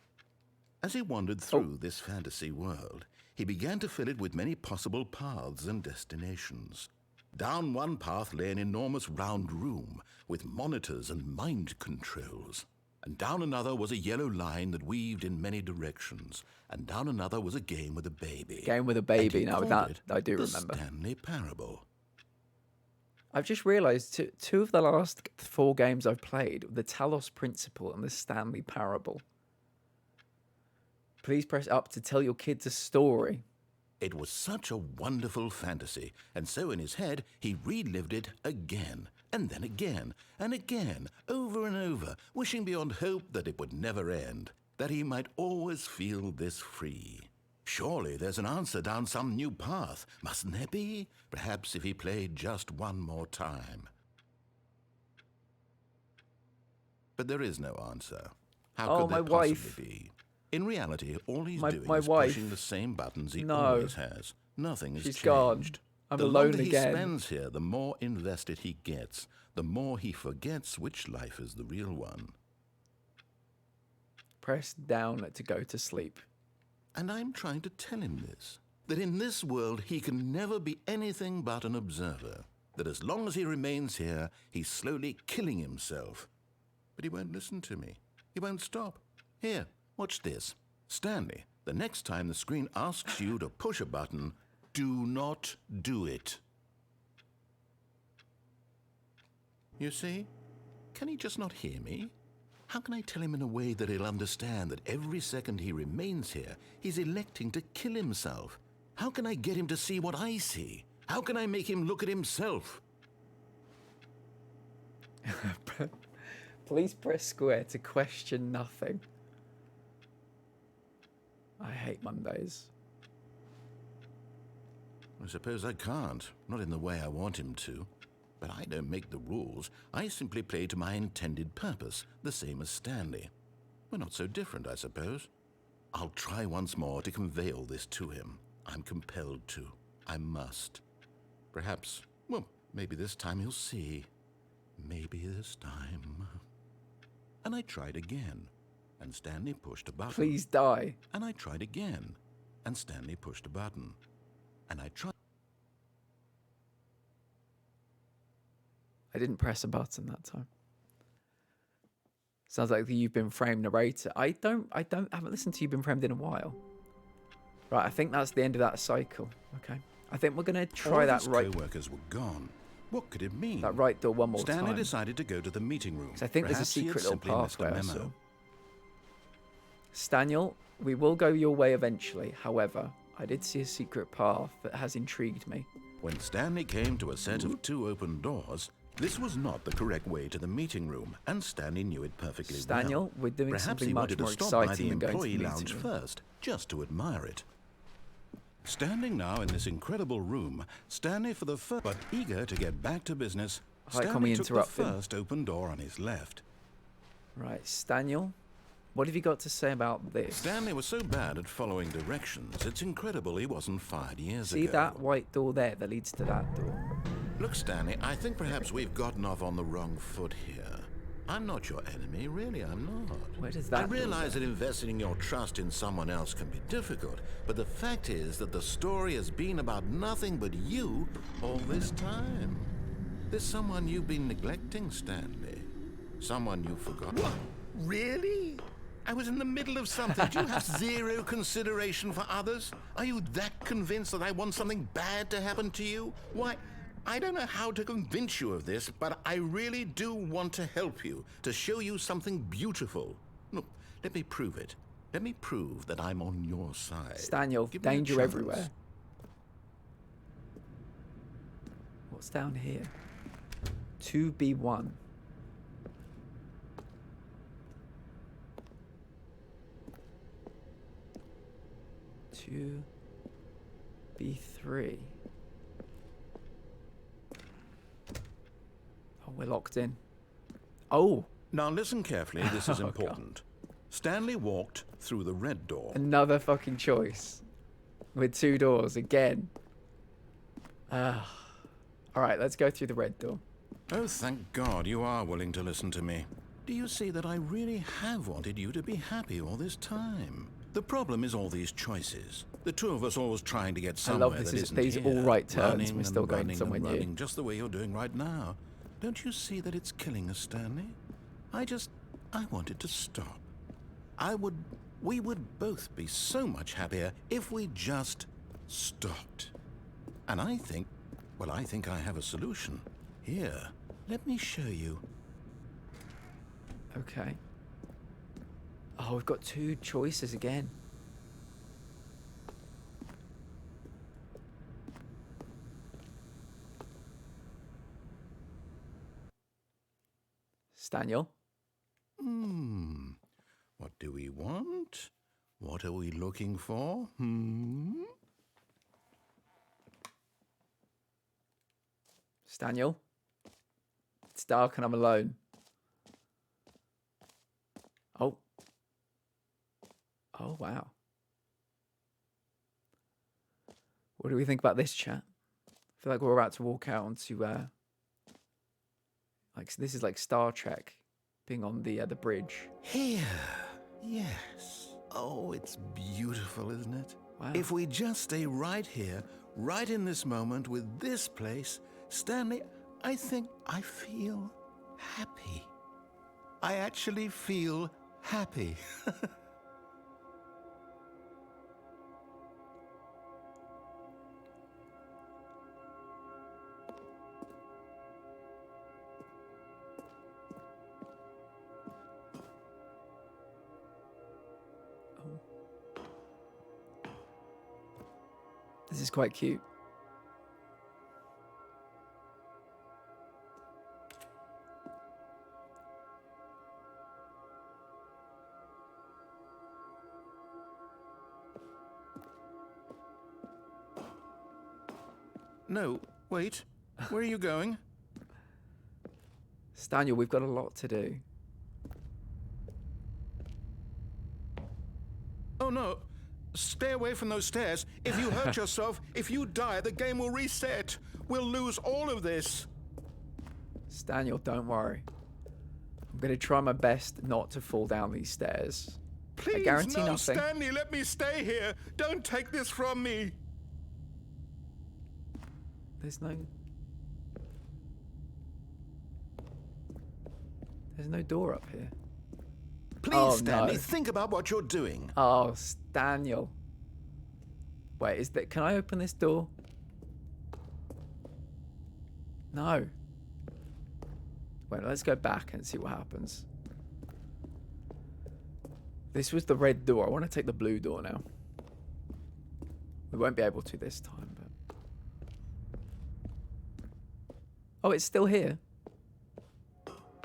As he wandered through this fantasy world, he began to fill it with many possible paths and destinations. Down one path lay an enormous round room with monitors and mind controls. And down another was a yellow line that weaved in many directions. And down another was a game with a baby. Game with a baby. Now that I do remember. The Stanley Parable. I've just realised two of the last 4 games I've played, the Talos Principle and the Stanley Parable. Please press up to tell your kids a story. It was such a wonderful fantasy, and so in his head he relived it again, and then again, and again, over and over, wishing beyond hope that it would never end, that he might always feel this free. Surely there's an answer down some new path, mustn't there be? Perhaps if he played just one more time. But there is no answer. How could there possibly be? In reality, all he's doing is pushing the same buttons he always has. Nothing has changed. Gone. I'm alone again. The longer he spends here, the more invested he gets, the more he forgets which life is the real one. Press down to go to sleep. And I'm trying to tell him this, that in this world he can never be anything but an observer, that as long as he remains here, he's slowly killing himself. But he won't listen to me. He won't stop. Here. Watch this. Stanley, the next time the screen asks you to push a button, do not do it. You see? Can he just not hear me? How can I tell him in a way that he'll understand that every second he remains here, he's electing to kill himself? How can I get him to see what I see? How can I make him look at himself? Please press square to question nothing. I hate Mondays. I suppose I can't, not in the way I want him to. But I don't make the rules. I simply play to my intended purpose, the same as Stanley. We're not so different, I suppose. I'll try once more to convey all this to him. I'm compelled to. I must. Perhaps, well, maybe this time he'll see. Maybe this time. And I tried again. And Stanley pushed a button. Please die. And I tried again. And Stanley pushed a button. And I tried. I didn't press a button that time. Sounds like the You've Been Framed narrator. I haven't listened to You've Been Framed in a while. Right, I think that's the end of that cycle. Okay. I think we're gonna All try that his right co-workers were gone. What could it mean? door one more Stanley time. decided to go to the meeting room. 'Cause I think Perhaps there's a he had secret little simply missed a pathway. I saw. memo. Staniel, we will go your way eventually. However, I did see a secret path that has intrigued me. When Stanley came to a set of 2 open doors, this was not the correct way to the meeting room, and Stanley knew it perfectly well. Staniel, we're doing Perhaps something he much wanted more to stop by the exciting than going to the employee meeting lounge room. first, just to admire it. Standing now in this incredible room, Stanley for the first, but eager to get back to business, Hi, can Stanley we took the interrupt him? first open door on his left. Right, Staniel, what have you got to say about this? Stanley was so bad at following directions, it's incredible he wasn't fired years See ago. that white door there that leads to that door? Look, Stanley, I think perhaps we've gotten off on the wrong foot here. I'm not your enemy, really, I'm not. Where does that I door realize go? that investing your trust in someone else can be difficult, but the fact is that the story has been about nothing but you all this time. There's someone you've been neglecting, Stanley. Someone you forgot. What? Really? I was in the middle of something. Do you have zero consideration for others? Are you that convinced that I want something bad to happen to you? Why, I don't know how to convince you of this, but I really do want to help you, to show you something beautiful. Look, let me prove it. Let me prove that I'm on your side. Staniel, Give me a danger chance. everywhere. What's down here? 2B1. Two B3. Oh, we're locked in. Oh, Now listen carefully, this is Oh, God. important. Stanley walked through the red door. another fucking choice. With 2 doors again. Alright, let's go through the red door. Oh, thank God you are willing to listen to me. Do you see that I really have wanted you to be happy all this time? The problem is all these choices. The two of us always trying to get I somewhere love this. that Is isn't these here. all right turns? Running We're still and going running somewhere and new. running, just the way you're doing right now. Don't you see that it's killing us, Stanley? I wanted to stop. We would both be so much happier if we just stopped. And I think I have a solution. Here, let me show you. Okay. Oh, we've got 2 choices again. Staniel. What do we want? What are we looking for? Staniel. It's dark and I'm alone. Oh. Oh, wow. What do we think about this, chat? I feel like we're about to walk out onto, this is like Star Trek being on the bridge. Here. Yes. Oh, it's beautiful, isn't it? Wow. If we just stay right here, right in this moment with this place, Stanley, I think I feel happy. I actually feel happy. This is quite cute. No, wait. Where are you going? Staniel, we've got a lot to do. Oh, no. Stay away from those stairs. If you hurt yourself, if you die, the game will reset. We'll lose all of this. Staniel, don't worry. I'm going to try my best not to fall down these stairs. Please, I guarantee no, nothing. Stanley, let me stay here. Don't take this from me. There's no door up here. Please, Oh, Stanley, no. think about what you're doing. Oh, Staniel. Wait, can I open this door? No. Wait, let's go back and see what happens. This was the red door. I want to take the blue door now. We won't be able to this time, but... Oh, it's still here.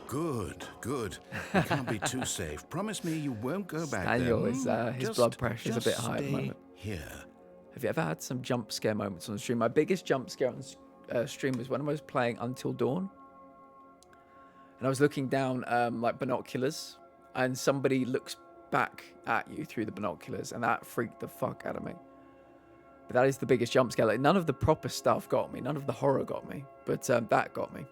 Good, good. You can't be too safe. Promise me you won't go back there. Daniel is his blood pressure's a bit high at the moment. Here. Have you ever had some jump scare moments on stream? My biggest jump scare on stream was when I was playing Until Dawn, and I was looking down like binoculars, and somebody looks back at you through the binoculars, and that freaked the fuck out of me. But that is the biggest jump scare. Like, none of the proper stuff got me, none of the horror got me, but that got me.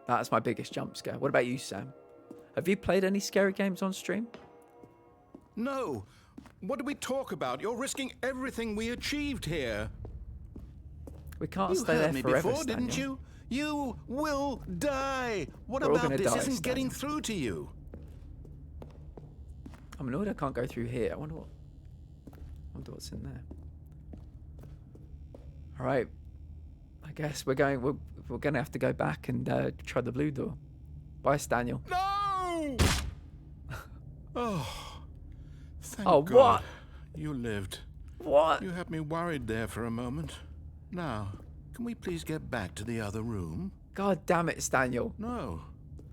That's my biggest jump scare. What about you, Sam? Have you played any scary games on stream? No. What do we talk about? You're risking everything we achieved here. We can't You stay heard there me forever, before, didn't Daniel. you? You will die. What We're all about gonna this die, isn't getting Stanley. through to you? I'm annoyed I can't go through here. I wonder what's in there. All right. I guess we're going to have to go back and try the blue door. Bye, Daniel. No! Oh, thank Oh, God. what? You lived. What? You had me worried there for a moment. Now, can we please get back to the other room? God damn it, Daniel. No.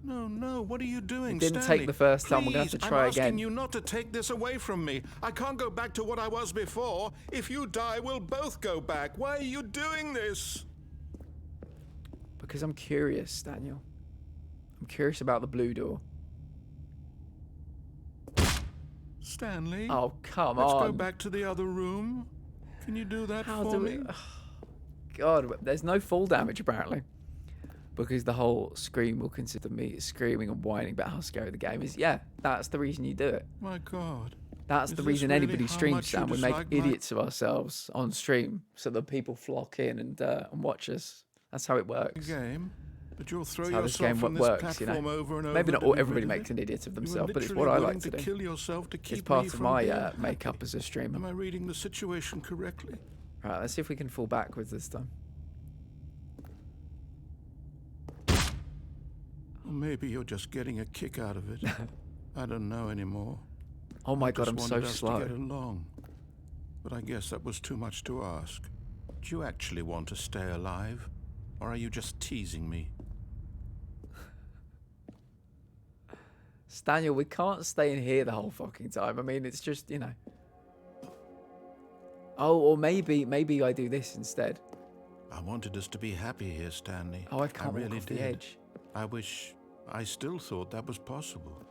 No, what are you doing, It didn't Stanley? take the first time. We're gonna have to Please, try I'm asking again. you not to take this away from me. I can't go back to what I was before. If you die, we'll both go back. Why are you doing this? Because I'm curious, Daniel. I'm curious about the blue door. Stanley? Oh, come Let's on. go back to the other room. Can you do that How for do me? we... God, there's no fall damage apparently. Because the whole screen will consist of me screaming and whining about how scary the game is. Yeah, that's the reason you do it. My God. That's Is the this reason really anybody how streams, much you Sam. We make dislike my- idiots of ourselves on stream so that people flock in and watch us. That's how it works. Game, but you'll throw That's how this yourself game from this works, you know. platform over and over. Maybe not to all, be everybody rid of makes it. an idiot of You were themselves, but it's literally what I willing like to do. Kill yourself to keep It's part me of from my being happy. makeup as a streamer. Am I reading the situation correctly? Right, let's see if we can fall backwards this time. Or maybe you're just getting a kick out of it. I don't know anymore. Oh my I God, just I'm so wanted us slow. to get along. But I guess that was too much to ask. Do you actually want to stay alive? Or are you just teasing me? Daniel, we can't stay in here the whole fucking time. I mean, it's just, you know. Oh, or maybe I do this instead. I wanted us to be happy here, Stanley. Oh, I can't really walk off did. the edge. I wish I still thought that was possible.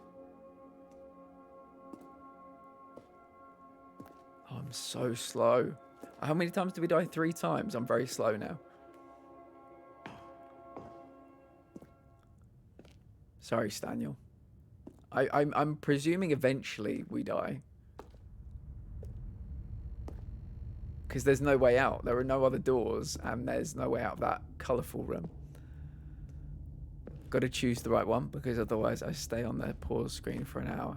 Oh, I'm so slow. How many times did we die? 3 times. I'm very slow now. Sorry, Daniel. I'm presuming eventually we die. Because there's no way out. There are no other doors, and there's no way out of that colourful room. Got to choose the right one, because otherwise I stay on the pause screen for an hour.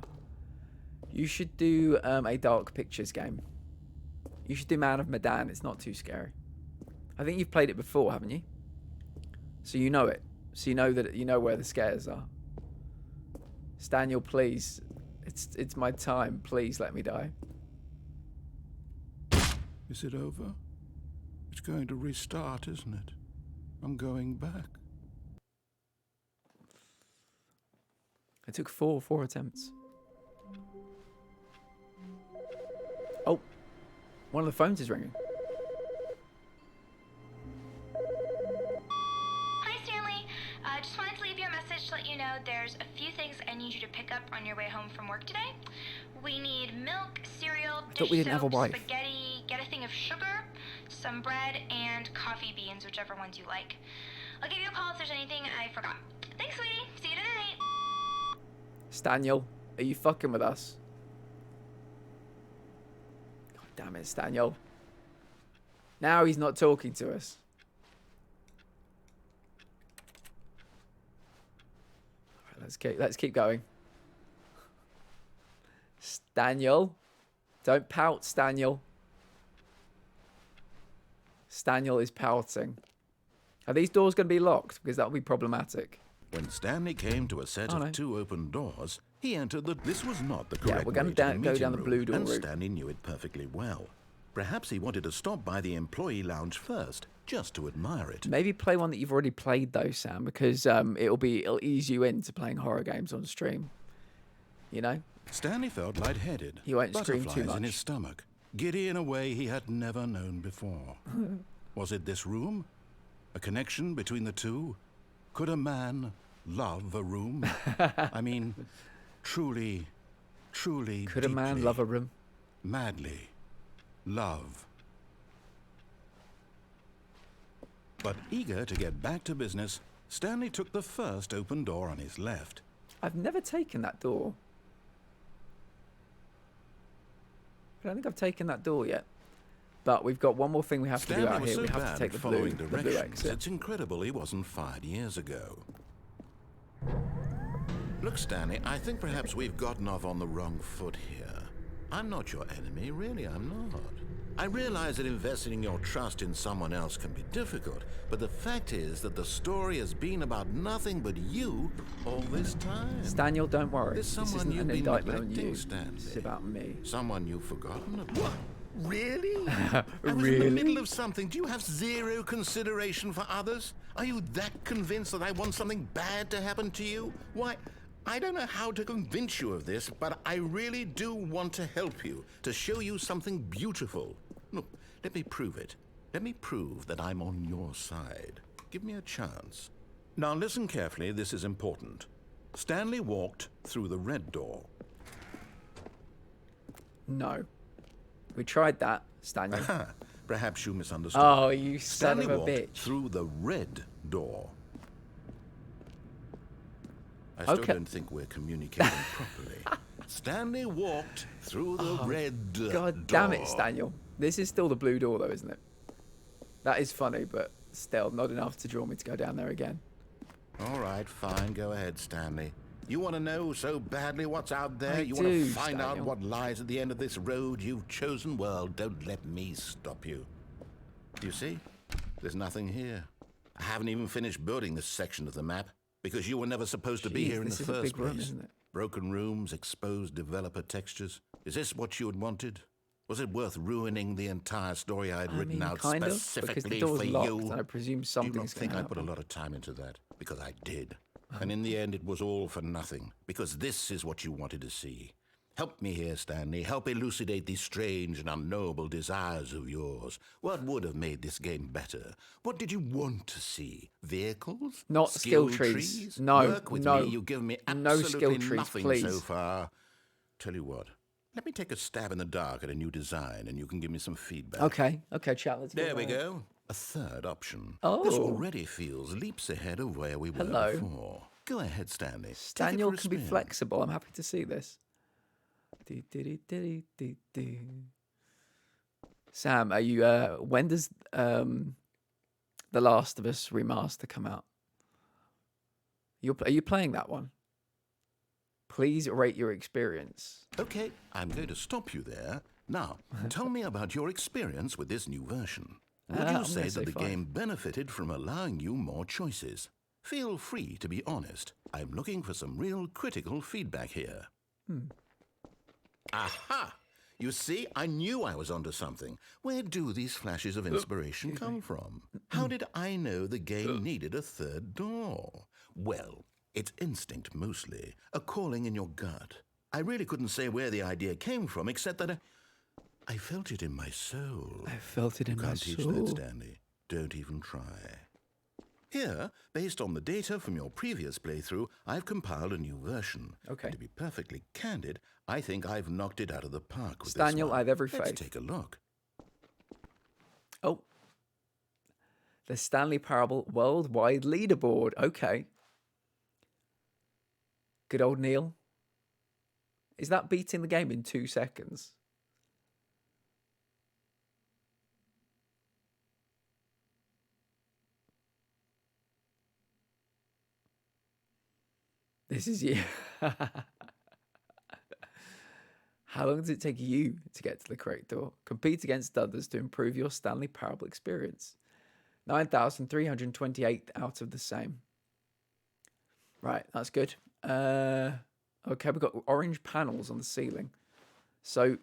You should do a Dark Pictures game. You should do Man of Medan. It's not too scary. I think you've played it before, haven't you? So you know it. So you know that you know where the scares are. Daniel, please. It's my time. Please let me die. Is it over? It's going to restart, isn't it? I'm going back. I took four attempts. Oh, one of the phones is ringing. Hi, Stanley. Just wanted to leave you a message to let you know there's a few things I need you to pick up on your way home from work today. We need milk, cereal, thought we didn't have a wife. spaghetti, get a thing of sugar, some bread, and coffee beans, whichever ones you like. I'll give you a call if there's anything I forgot. Thanks, sweetie. See you tonight. Daniel, are you fucking with us? God damn it, Daniel. Now he's not talking to us. All right, let's keep going. Daniel, don't pout, Daniel. Staniel is pouting. Are these doors going to be locked? Because that will be problematic. When Stanley came to a set of 2 open doors, he entered the... This was not the correct we're going way to to the go down the meeting blue room, door and route. Stanley knew it perfectly well. Perhaps he wanted to stop by the employee lounge first, just to admire it. Maybe play one that you've already played though, Sam, because it'll ease you into playing horror games on stream. You know? Stanley felt lightheaded. He won't scream too Butterflies much. in his stomach, giddy in a way he had never known before. Was it this room? A connection between the two? Could a man love a room? I mean, truly, truly Could a man deeply, love a room? madly love. But eager to get back to business, Stanley took the first open door on his left. I've never taken that door. I don't think I've taken that door yet. But we've got one more thing we have to do out here. We have to take the blue exit. It's incredible he wasn't fired years ago. Look, Stanley, I think perhaps we've gotten off on the wrong foot here. I'm not your enemy, really, I'm not. I realize that investing your trust in someone else can be difficult, but the fact is that the story has been about nothing but you all this time. Staniel, don't worry. There's This someone isn't you've an been indictment on neglecting, you. Stanley. It's about me. Someone you've forgotten about. Really? I was Really? in the middle of something. Do you have zero consideration for others? Are you that convinced that I want something bad to happen to you? Why, I don't know how to convince you of this, but I really do want to help you, to show you something beautiful. Look, let me prove it. Let me prove that I'm on your side. Give me a chance. Now listen carefully, this is important. Stanley walked through the red door. No. We tried that, Staniel. Perhaps you misunderstood. Oh, you son Stanley of a walked bitch. through the red door. I still don't think we're communicating properly. Stanley walked through the red door. God damn it, Staniel. This is still the blue door, though, isn't it? That is funny, but still not enough to draw me to go down there again. All right, fine. Go ahead, Stanley. You want to know so badly what's out there? You want do, to find out Staniel. what lies at the end of this road you've chosen? Well, don't let me stop you. You see? There's nothing here. I haven't even finished building this section of the map because you were never supposed to be Jeez, here in this the is a first big room, place. isn't it? Broken rooms, exposed developer textures. Is this what you had wanted? Was it worth ruining the entire story I'd written out kind of, because specifically the door's for locked, you? and I presume Do you something's not going think to I happen. put a lot of time into that? Because I did. And in the end, it was all for nothing. Because this is what you wanted to see. Help me here, Stanley. Help elucidate these strange and unknowable desires of yours. What would have made this game better? What did you want to see? Vehicles? Not skill trees. No, Work with no. me. You've given me No absolutely skill trees, nothing please. so far. Tell you what. Let me take a stab in the dark at a new design, and you can give me some feedback. Okay, chat. Let's There go we ahead. go. A third option. Oh. This already feels leaps ahead of where we were Hello. before. Go ahead, Stanley. Take it Staniel for a can be spin. flexible. I'm happy to see this. Do. Sam, are you? When does The Last of Us remaster come out? Are you playing that one? Please rate your experience. Okay, I'm going to stop you there. Now, tell me about your experience with this new version. Would I'm you gonna say say that the 5. game benefited from allowing you more choices? Feel free to be honest. I'm looking for some real critical feedback here. Aha! You see, I knew I was onto something. Where do these flashes of inspiration come from? How did I know the game needed a third door? Well, it's instinct mostly, a calling in your gut. I really couldn't say where the idea came from, except that I felt it in my soul. I felt it in You my can't teach soul. that, Stanley. Don't even try. Here, based on the data from your previous playthrough, I've compiled a new version. Okay. And to be perfectly candid, I think I've knocked it out of the park with Staniel, this one. I have every Let's faith. take a look. Oh. The Stanley Parable Worldwide Leaderboard. Okay. Good old Neil. Is that beating the game in 2 seconds? This is you. How long does it take you to get to the correct door? Compete against others to improve your Stanley Parable experience. 9,328 out of the same. Right, that's good. Okay, we've got orange panels on the ceiling. So,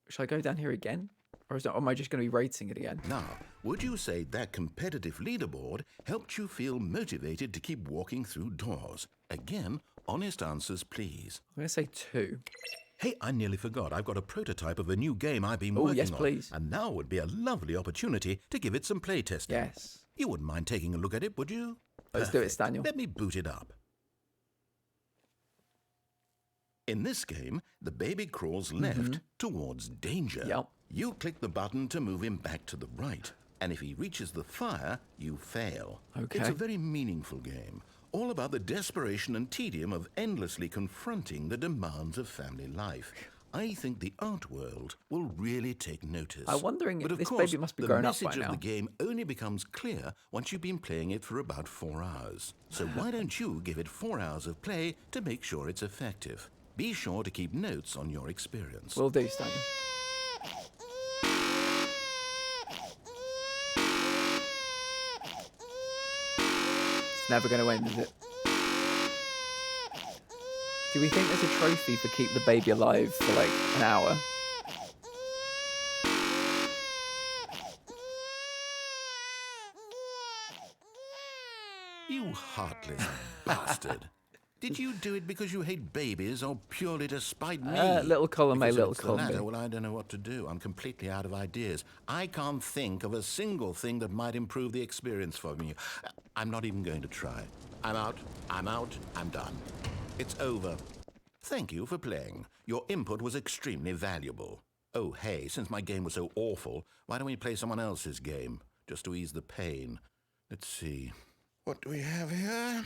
shall I go down here again? Or am I just going to be rating it again? Now, would you say that competitive leaderboard helped you feel motivated to keep walking through doors? Again, honest answers, please. I'm going to say 2. Hey, I nearly forgot. I've got a prototype of a new game I've been Oh, working yes, on. please. And now would be a lovely opportunity to give it some play testing. Yes. You wouldn't mind taking a look at it, would you? Let's do it, Perfect. Daniel. Let me boot it up. In this game, the baby crawls left towards danger. Yep. You click the button to move him back to the right. And if he reaches the fire, you fail. Okay. It's a very meaningful game. All about the desperation and tedium of endlessly confronting the demands of family life. I think the art world will really take notice. I'm wondering But if of this course, baby must be the grown up by message now. of the game only becomes clear once you've been playing it for about 4 hours. So why don't you give it 4 hours of play to make sure it's effective? Be sure to keep notes on your experience. Will do, Daniel. It's never going to end, is it? Do we think there's a trophy for keep the baby alive for like an hour? You heartless bastard. Did you do it because you hate babies or purely to spite me? Little column A, Because if little it's the column B. latter, well, I don't know what to do. I'm completely out of ideas. I can't think of a single thing that might improve the experience for me. I'm not even going to try. I'm out. I'm done. It's over. Thank you for playing. Your input was extremely valuable. Oh, hey, since my game was so awful, why don't we play someone else's game? Just to ease the pain. Let's see. What do we have here?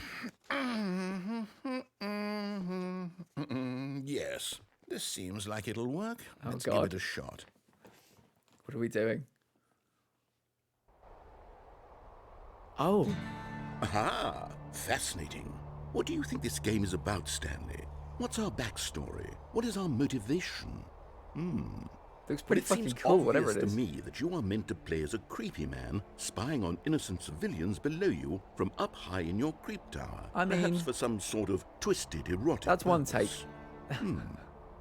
Yes, this seems like it'll work. Oh, Let's give God. it a shot. What are we doing? Oh, Aha! Fascinating. What do you think this game is about, Stanley? What's our backstory? What is our motivation? looks But pretty it fucking seems cool, whatever obvious it is. to me that you are meant to play as a creepy man, spying on innocent civilians below you from up high in your creep tower. I mean- Perhaps for some sort of twisted erotic That's one purpose.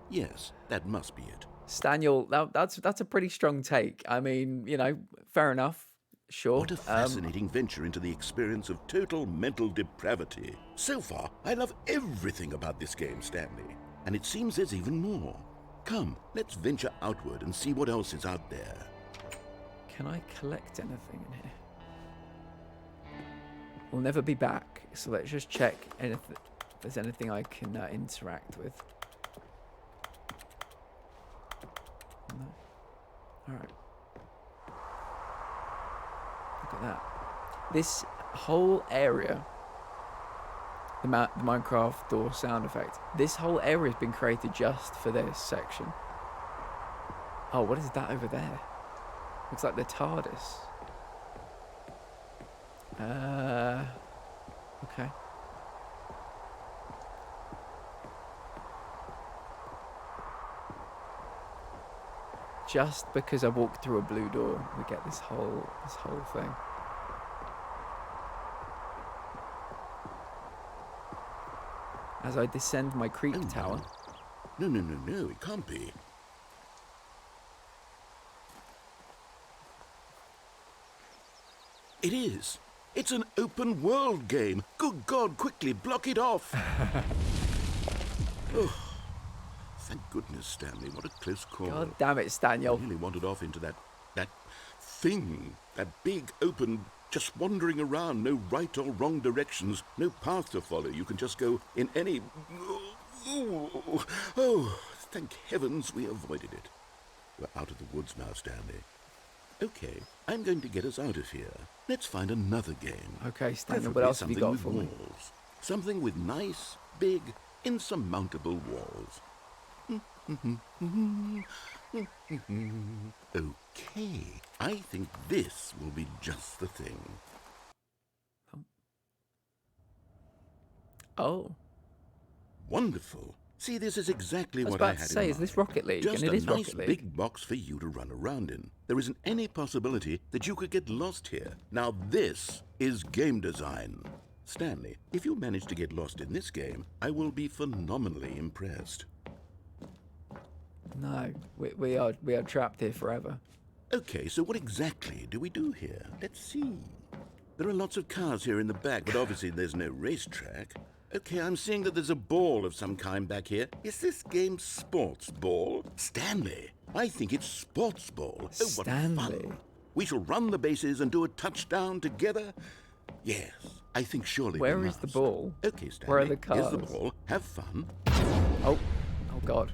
Yes, that must be it. Staniel, that's a pretty strong take. I mean, you know, fair enough. Sure. What a fascinating venture into the experience of total mental depravity. So far, I love everything about this game, Stanley. And it seems there's even more. Come, let's venture outward and see what else is out there. Can I collect anything in here? We'll never be back, so let's just check if there's anything I can interact with. No. All right. Look at that. This whole area, the Minecraft door sound effect, this whole area has been created just for this section. Oh, what is that over there? Looks like the TARDIS. Okay. Just because I walked through a blue door, we get this whole thing. As I descend my creep Oh, tower. No, it can't be. It is. It's an open world game. Good God, quickly block it off. Oh, thank goodness, Stanley. What a close call. God damn it, I Staniel. really wandered off into that thing, that big open, just wandering around, no right or wrong directions, no path to follow. You can just go in any... Oh, thank heavens we avoided it. We're out of the woods now, Stanley. Okay, I'm going to get us out of here. Let's find another game. Okay, Staniel, what Preferably else have you something got with for me? walls. Something with nice, big, insurmountable walls. Okay, I think this will be just the thing. Oh. Wonderful. See, this is exactly I was what I about to had say, in is this mind. Rocket League? Just And it a is nice Rocket League. big box for you to run around in. There isn't any possibility that you could get lost here. Now this is game design. Stanley, if you manage to get lost in this game, I will be phenomenally impressed. No, we are trapped here forever. Okay, so what exactly do we do here? Let's see. There are lots of cars here in the back, but obviously there's no racetrack. Okay, I'm seeing that there's a ball of some kind back here. Is this game sports ball? Stanley, I think it's sports ball. Oh, what Stanley. fun. We shall run the bases and do a touchdown together. Yes, I think surely Where we is the must. ball? Okay, Stanley, Where are the here's the cars? ball. Have fun. Oh God.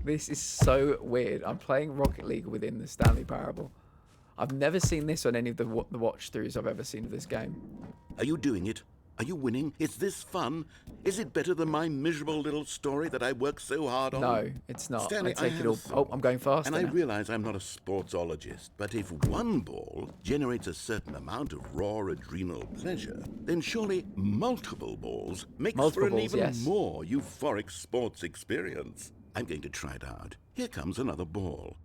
This is so weird. I'm playing Rocket League within the Stanley Parable. I've never seen this on any of the watch-throughs I've ever seen of this game. Are you doing it? Are you winning? Is this fun? Is it better than my miserable little story that I worked so hard on? No, it's not. Stanley, I take have it a all. thought. Oh, I'm going faster And I now. realize I'm not a sportsologist, but if one ball generates a certain amount of raw adrenal pleasure, then surely multiple balls makes Multiple for an balls, even yes. more euphoric sports experience. I'm going to try it out. Here comes another ball.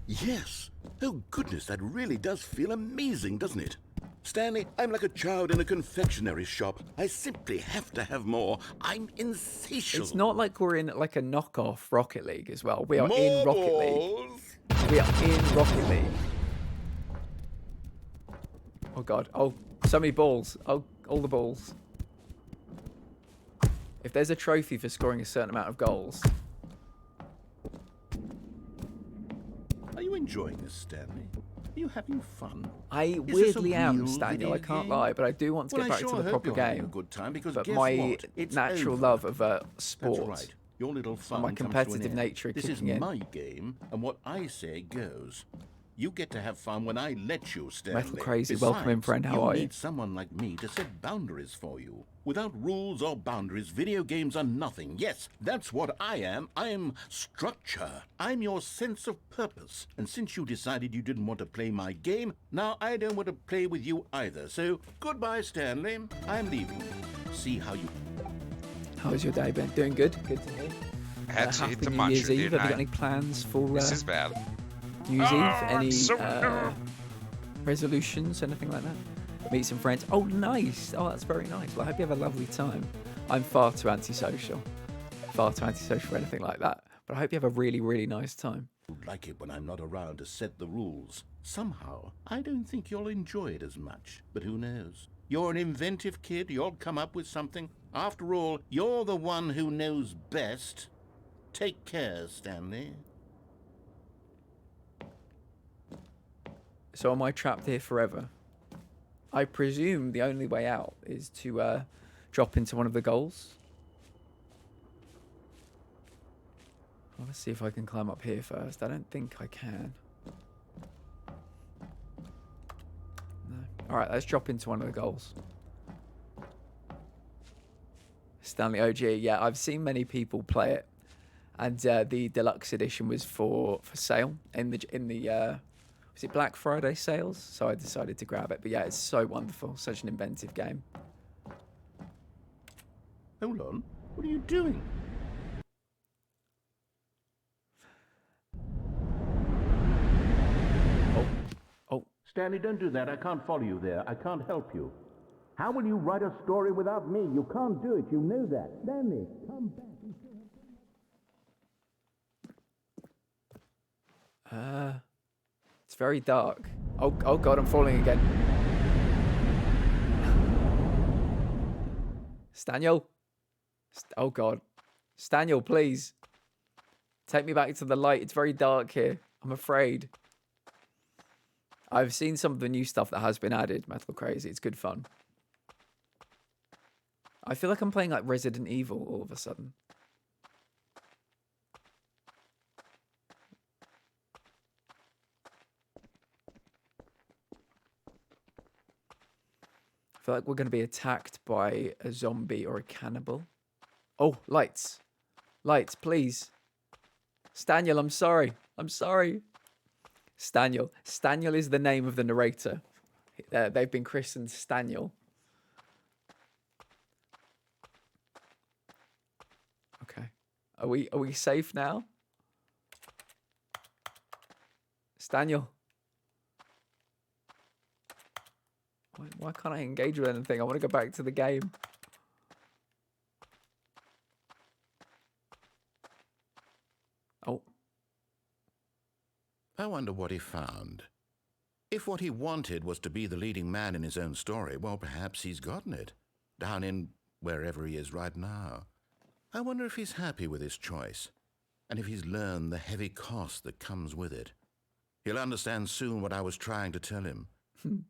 Yes! Oh goodness, that really does feel amazing, doesn't it? Stanley, I'm like a child in a confectionery shop. I simply have to have more. I'm insatiable. It's not like we're in like a knockoff Rocket League as well. We are more in Rocket balls. League. We are in Rocket League. Oh God. Oh, so many balls. Oh, all the balls. If there's a trophy for scoring a certain amount of goals. Are you enjoying this, Stanley? Are you having fun? I Is this a weirdly am, real Stanley. I video can't game? lie, but I do want to Well, get I back sure to the hope proper you're having a game. good time, because But guess my what? It's natural over. love of That's sport. right. Your little fun my comes to an competitive end. nature This is kicking in. my game, and what I say goes. You get to have fun when I let you, Stanley. Metal Crazy, Besides, welcome in, friend. How are you? need someone like me to set boundaries for you. Without rules or boundaries, video games are nothing. Yes, that's what I am. I am structure. I'm your sense of purpose. And since you decided you didn't want to play my game, now I don't want to play with you either. So, goodbye, Stanley. I'm leaving. See how you... How's your day been? Doing good? Good to hear. I had to Happy hit the New Year's mantra, Eve. didn't Have you I? got any plans for This is bad. New Year's Eve? I'm Any so- resolutions, anything like that? Meet some friends. Oh, nice. Oh, that's very nice. Well, I hope you have a lovely time. I'm far too antisocial. Far too antisocial for anything like that. But I hope you have a really, really nice time. like it when I'm not around to set the rules. Somehow, I don't think you'll enjoy it as much. But who knows? You're an inventive kid. You'll come up with something. After all, you're the one who knows best. Take care, Stanley. So am I trapped here forever? I presume the only way out is to drop into one of the goals. Well, let's see if I can climb up here first. I don't think I can. No. All right, let's drop into one of the goals. Stanley OG, yeah, I've seen many people play it, and the deluxe edition was for sale in the was it Black Friday sales? So I decided to grab it. But yeah, it's so wonderful, such an inventive game. Hold on. What are you doing? Oh, Stanley, don't do that. I can't follow you there. I can't help you. How will you write a story without me? You can't do it. You know that. Stanley, come back. it's very dark. Oh God, I'm falling again. Staniel. Oh God. Staniel, please. Take me back to the light. It's very dark here. I'm afraid. I've seen some of the new stuff that has been added, Metal Crazy. It's good fun. I feel like I'm playing like Resident Evil all of a sudden. I feel like we're going to be attacked by a zombie or a cannibal. Oh, lights. Lights, please. Staniel, I'm sorry. I'm sorry. Staniel. Staniel is the name of the narrator. they've been christened Staniel. Okay. Are we safe now? Staniel. Why can't I engage with anything? I want to go back to the game. Oh. I wonder what he found. If what he wanted was to be the leading man in his own story, well, perhaps he's gotten it. Down in wherever he is right now. I wonder if he's happy with his choice, and if he's learned the heavy cost that comes with it. He'll understand soon what I was trying to tell him.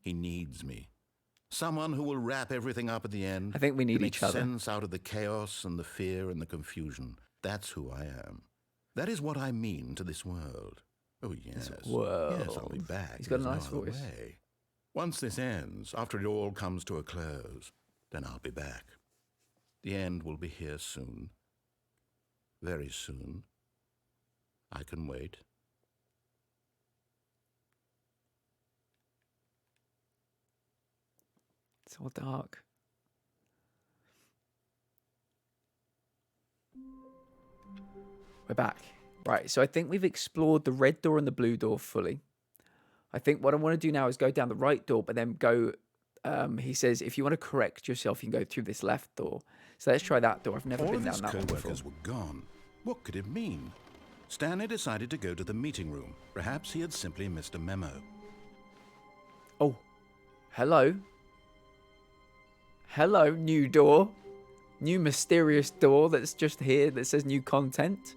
He needs me. Someone who will wrap everything up at the end. I think we need to make each other. sense out of the chaos and the fear and the confusion. That's who I am. That is what I mean to this world. Oh, yes. World. Yes, I'll be back. He's got a There's nice no other voice. way. Once this ends, after it all comes to a close, then I'll be back. The end will be here soon. Very soon. I can wait. It's all dark. We're back. Right, so I think we've explored the red door and the blue door fully. I think what I want to do now is go down the right door, but then go... he says, if you want to correct yourself, you can go through this left door. So let's try that door. I've never All been of down his that one before. co-workers were gone. What could it mean? Stanley decided to go to the meeting room. Perhaps he had simply missed a memo. Oh, hello. Hello, new door. New mysterious door that's just here that says new content.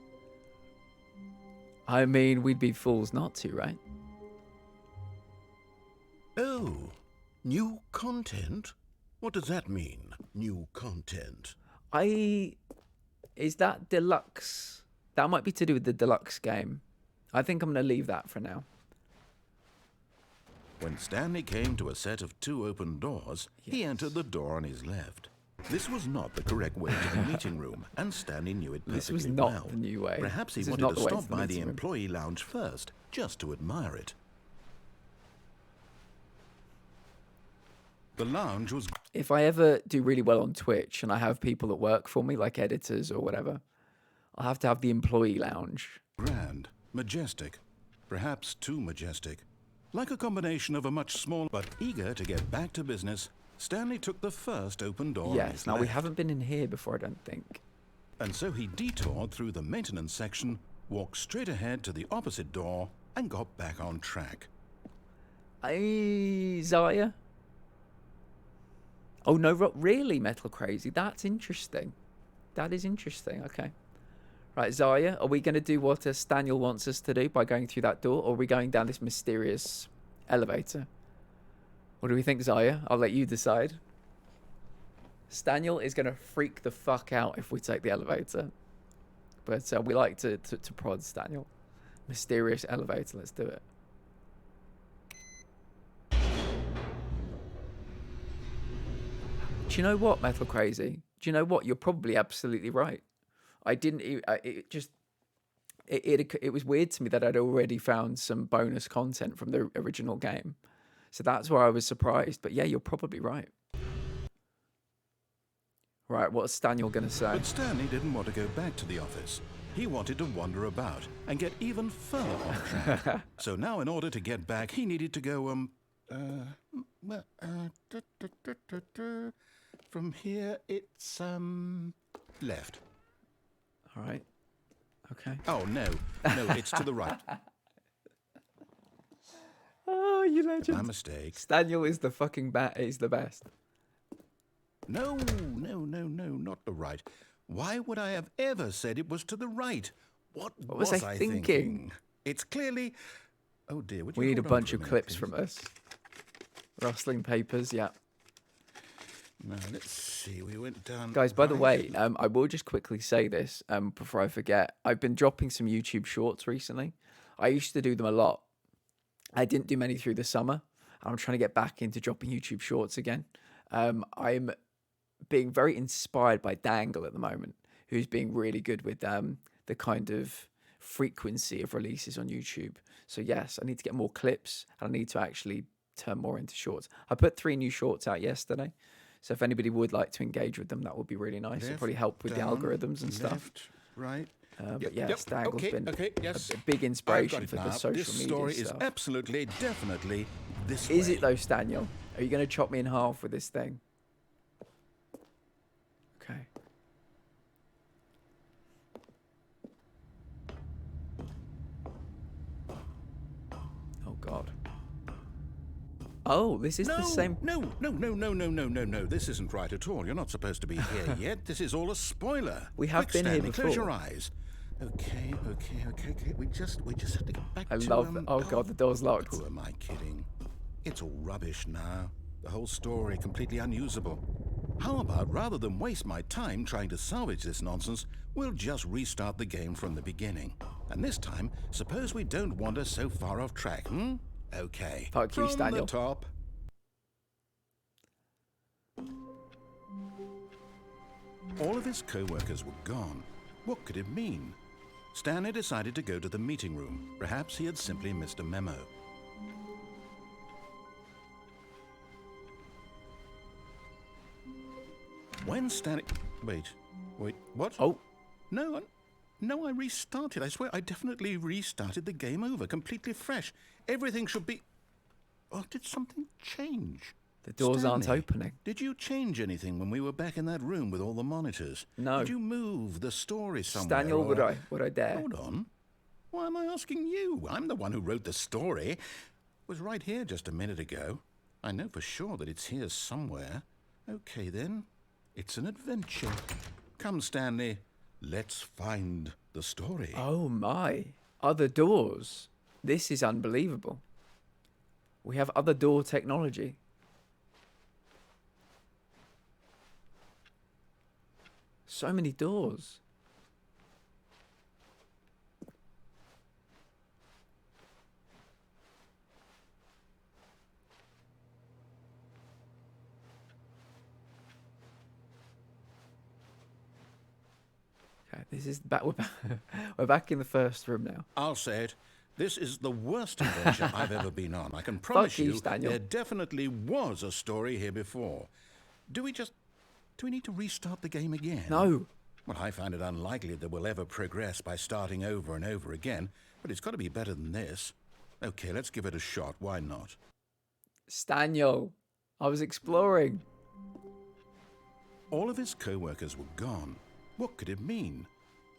I mean, we'd be fools not to, right? Oh, new content? What does that mean, new content? Is that Deluxe? That might be to do with the Deluxe game. I think I'm going to leave that for now. When Stanley came to a set of 2 open doors, he entered the door on his left. This was not the correct way to the meeting room, and Stanley knew it perfectly This was not well. the new way. Perhaps he This is wanted not to the way stop to the by the meeting room. employee lounge first, just to admire it. The lounge was If I ever do really well on Twitch and I have people that work for me, like editors or whatever, I'll have to have the employee lounge. grand, majestic, perhaps too majestic. Like a combination of a much smaller but eager to get back to business, Stanley took the first open door on Yes, his now we left. haven't been in here before, I don't think. And so he detoured through the maintenance section, walked straight ahead to the opposite door, and got back on track. Zaya? Oh, no, really, Metal Crazy? That's interesting. That is interesting, okay. Right, Zaya, are we going to do what Staniel wants us to do by going through that door, or are we going down this mysterious elevator? What do we think, Zaya? I'll let you decide. Staniel is going to freak the fuck out if we take the elevator. But we like to prod Staniel. Mysterious elevator, let's do it. Do you know what, Metal Crazy? Do you know what? You're probably absolutely right. I didn't... It was weird to me that I'd already found some bonus content from the original game. So that's why I was surprised. But yeah, you're probably right. Right, what's Staniel going to say? But Stanley didn't want to go back to the office. He wanted to wander about and get even further on track. So now in order to get back, he needed to go, from here, it's, left. All right. Okay. Oh, no, it's to the right. Oh, you legend. My mistake. Staniel is the fucking is the best. No, not the right. Why would I have ever said it was to the right? What was I thinking? It's clearly... Oh, dear. Would you We need a hold on bunch for of minute, clips please? from us. Rustling papers, yeah. Now, let's see. We went down... Guys, by the right. way, I will just quickly say this before I forget. I've been dropping some YouTube shorts recently. I used to do them a lot. I didn't do many through the summer. I'm trying to get back into dropping YouTube shorts again. I'm being very inspired by Dangle at the moment, who's being really good with the kind of frequency of releases on YouTube. So yes, I need to get more clips, and I need to actually turn more into shorts. I put 3 new shorts out yesterday. So if anybody would like to engage with them, that would be really nice. It'll probably help with the algorithms and stuff. Left, right. But yeah, Stangle's been yes. a big inspiration for the social This media story stuff. is absolutely, definitely this Is way. it though, Staniel? Are you going to chop me in half with this thing? Okay. Oh God. Oh, this is the same. No. This isn't right at all. You're not supposed to be here yet. This is all a spoiler. We have Quick, been here Stanley, before. Close your eyes. Okay. We just have to get back I to... love that. Oh God, the door's locked. Who am I kidding? It's all rubbish now. The whole story completely unusable. How about, rather than waste my time trying to salvage this nonsense, we'll just restart the game from the beginning. And this time, suppose we don't wander so far off track, Okay. Fuck you, From Staniel. the top. All of his co-workers were gone. What could it mean? Stanley decided to go to the meeting room. Perhaps he had simply missed a memo. When Stanley... Wait, what? Oh. No, I restarted. I swear, I definitely restarted the game over, completely fresh. Everything should be... Oh, did something change? The doors aren't Stanley, opening. Did you change anything when we were back in that room with all the monitors? No. Did you move the story somewhere? Staniel, or... would I dare? Hold on. Why am I asking you? I'm the one who wrote the story. It was right here just a minute ago. I know for sure that it's here somewhere. Okay, then. It's an adventure. Come, Stanley. Let's find the story. Oh my. Other doors. This is unbelievable. We have other door technology. So many doors. Okay, this is back. We're back in the first room now. I'll say it. This is the worst adventure I've ever been on. I can promise you, you Daniel. there definitely was a story here before. Do we need to restart the game again? No. Well, I find it unlikely that we'll ever progress by starting over and over again, but it's got to be better than this. Okay, let's give it a shot. Why not? Staniel, I was exploring. All of his co-workers were gone. What could it mean?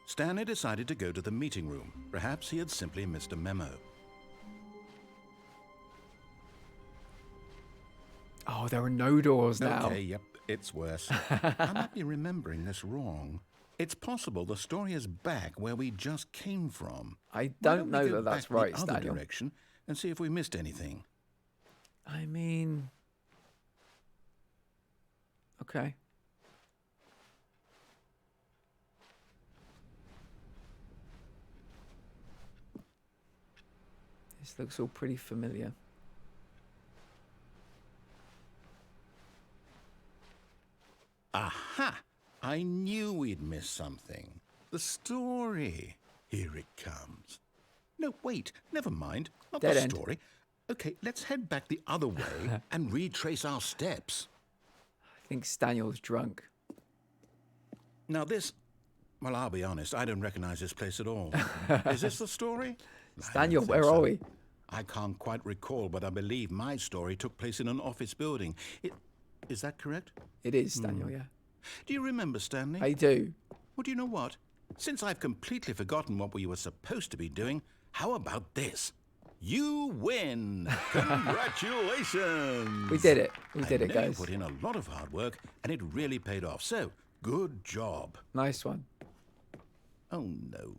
Stanley decided to go to the meeting room. Perhaps he had simply missed a memo. Oh, there are no doors now. Okay, yep, it's worse. I might be remembering this wrong. It's possible the story is back where we just came from. I Why don't we know go that that's back right, the other Staniel. direction and see if we missed anything. I mean... Okay. This looks all pretty familiar. Aha! I knew we'd missed something. The story. Here it comes. No, wait, never mind. Not Dead the end. story. Okay, let's head back the other way and retrace our steps. I think Staniel's drunk. Now this... Well, I'll be honest, I don't recognize this place at all. Is this the story? I don't Staniel, think where so. are we? I can't quite recall, but I believe my story took place in an office building. Is that correct? It is Staniel, yeah. Do you remember, Stanley? I do. Well, do you know what? Since I've completely forgotten what we were supposed to be doing, how about this? You win! Congratulations! We did it. We did I it, know you guys. put in a lot of hard work, and it really paid off. So, good job. Nice one. Oh, no.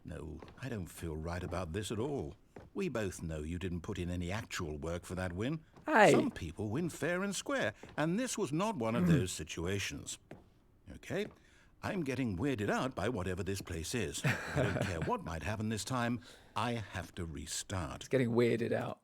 No, I don't feel right about this at all. We both know you didn't put in any actual work for that win. Hey. Some people win fair and square, and this was not one of those situations. Okay? I'm getting weirded out by whatever this place is. I don't care what might happen this time. I have to restart. It's getting weirded out.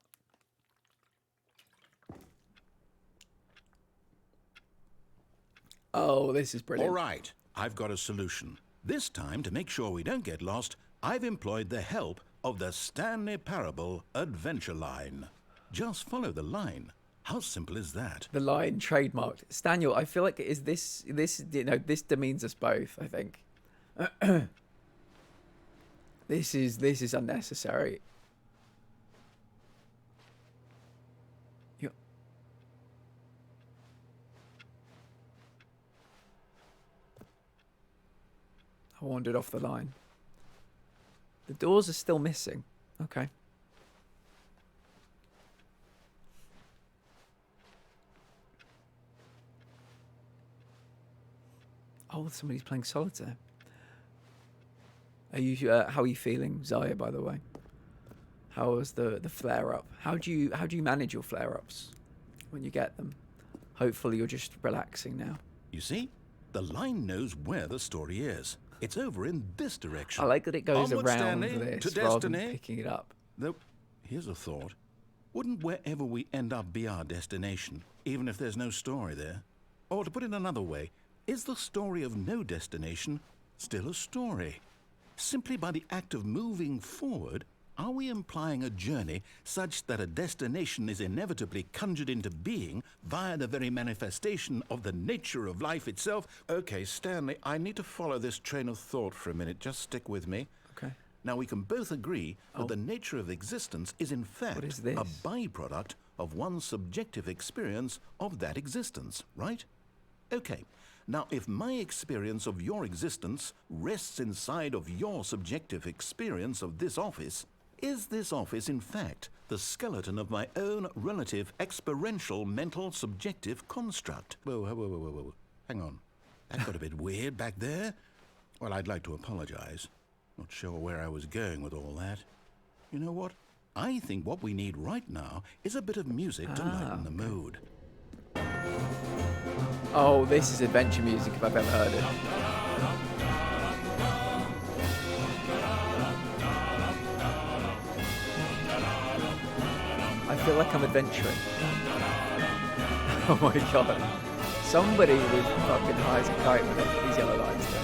Oh, this is brilliant. All right, I've got a solution. This time, to make sure we don't get lost, I've employed the help of the Stanley Parable Adventure Line. Just follow the line. How simple is that? The line trademarked. Staniel, I feel like this demeans us both, I think. This is unnecessary. I wandered off the line. The doors are still missing. Okay. Oh, somebody's playing solitaire. Are you? How are you feeling, Zaya? By the way, how was the flare up? How do you manage your flare ups when you get them? Hopefully, you're just relaxing now. You see, the line knows where the story is. It's over in this direction. I like that it goes Onward, around Stanley, this to rather than destiny. picking it up. Though, here's a thought. Wouldn't wherever we end up be our destination, even if there's no story there? Or to put it another way, is the story of no destination still a story? Simply by the act of moving forward, are we implying a journey such that a destination is inevitably conjured into being via the very manifestation of the nature of life itself? Okay, Stanley, I need to follow this train of thought for a minute. Just stick with me. Okay. Now, we can both agree that the nature of existence is in fact What is this? a byproduct of one's subjective experience of that existence, right? Okay. Now, if my experience of your existence rests inside of your subjective experience of this office, is this office, in fact, the skeleton of my own relative experiential mental subjective construct? Whoa. Hang on. That got a bit weird back there. Well, I'd like to apologize. Not sure where I was going with all that. You know what? I think what we need right now is a bit of music to lighten the mood. Oh, this is adventure music if I've ever heard it. I feel like I'm adventuring. Oh my god. Somebody with fucking high as a kite when they put these yellow lines there.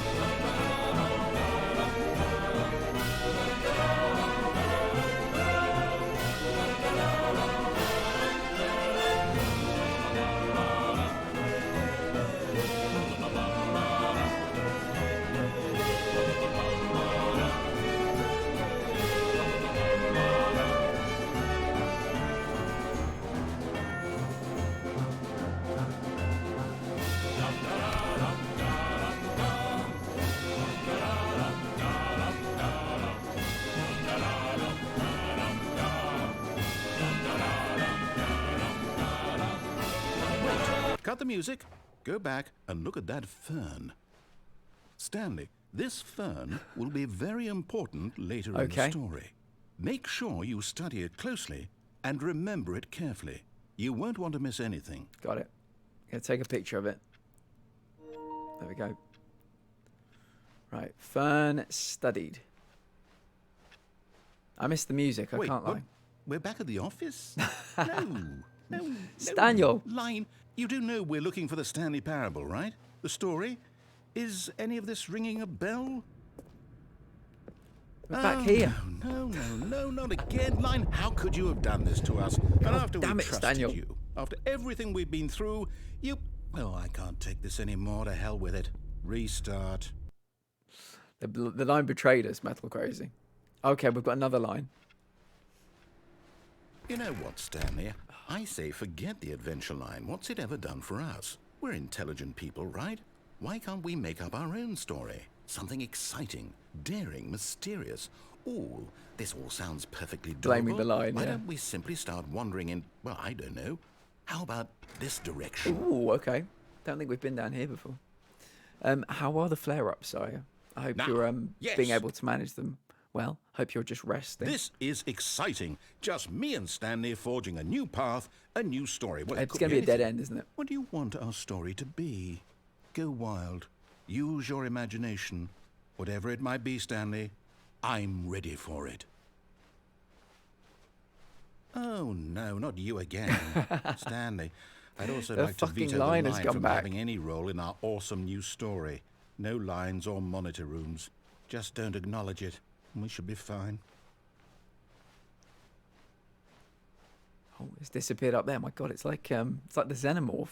Cut the music, go back and look at that fern. Stanley, this fern will be very important later in the story. Make sure you study it closely and remember it carefully. You won't want to miss anything. Got it. Gonna take a picture of it. There we go. Right, fern studied. I missed the music, I can't lie. We're back at the office? No. Staniel. Line. You do know we're looking for the Stanley Parable, right? The story? Is any of this ringing a bell? We're back here. No, not again. Line, how could you have done this to us? And after we trusted you, after everything we've been through, you... Oh, I can't take this anymore. To hell with it. Restart. The line betrayed us, Metal Crazy. Okay, we've got another line. You know what, Stanley? I say forget the adventure line. What's it ever done for us? We're intelligent people, right? Why can't we make up our own story? Something exciting, daring, mysterious. Ooh, this all sounds perfectly doable. Blaming the line, Why don't we simply start wandering in, well, I don't know. How about this direction? Ooh, okay. Don't think we've been down here before. How are the flare-ups, Sire? I hope you're being able to manage them well. Hope you're just resting. This is exciting. Just me and Stanley forging a new path, a new story. Well, it's going to be a dead end, isn't it? What do you want our story to be? Go wild. Use your imagination. Whatever it might be, Stanley, I'm ready for it. Oh, no, not you again. Stanley, I'd also like to veto the line from having any role in our awesome new story. No lines or monitor rooms. Just don't acknowledge it. We should be fine. Oh, it's disappeared up there. My God, it's like the xenomorph.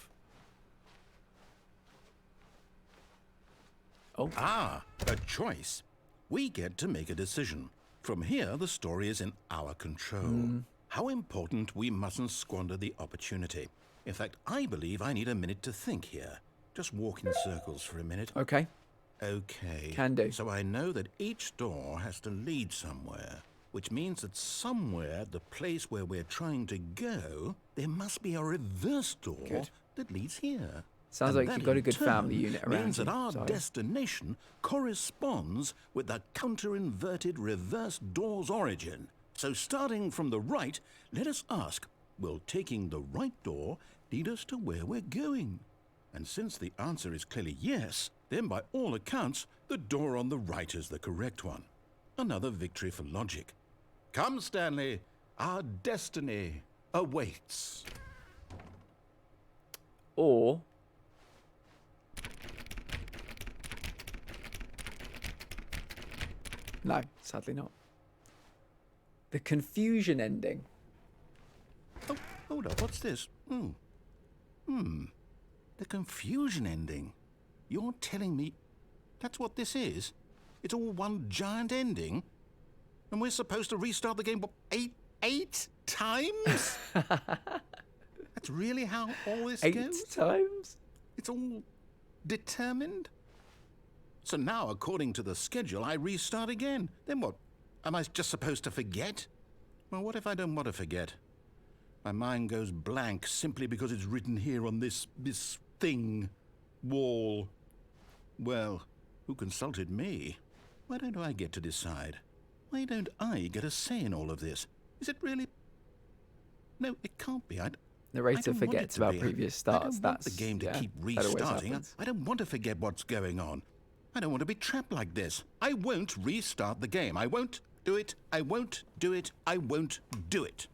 Oh, Ah, a choice. We get to make a decision. From here, the story is in our control. How important we mustn't squander the opportunity. In fact, I believe I need a minute to think here. Just walk in circles for a minute. okay. Okay. Can do. So I know that each door has to lead somewhere, which means that somewhere at the place where we're trying to go, there must be a reverse door Good. that leads here. Sounds And like that you've got a in good family turn unit around means you, that our so- destination corresponds with the counter-inverted reverse door's origin. So starting from the right, let us ask, will taking the right door lead us to where we're going? And since the answer is clearly yes, then by all accounts, the door on the right is the correct one. Another victory for logic. Come, Stanley, our destiny awaits. Or no, sadly not. The confusion ending. Oh, hold up, what's this? The confusion ending. You're telling me that's what this is? It's all one giant ending? And we're supposed to restart the game, what, eight times? That's really how all this 8 goes? times? It's all determined? So now, according to the schedule, I restart again. Then what? Am I just supposed to forget? Well, what if I don't want to forget? My mind goes blank simply because it's written here on this thing, wall. Well, who consulted me? Why don't I get to decide? Why don't I get a say in all of this? Is it really? No, it can't be. Narrator I don't want it forgets to about be. previous I starts. don't want That's the game to yeah, keep that always restarting. happens. I don't want to forget what's going on. I don't want to be trapped like this. I won't restart the game. I won't do it. I won't do it. I won't do it.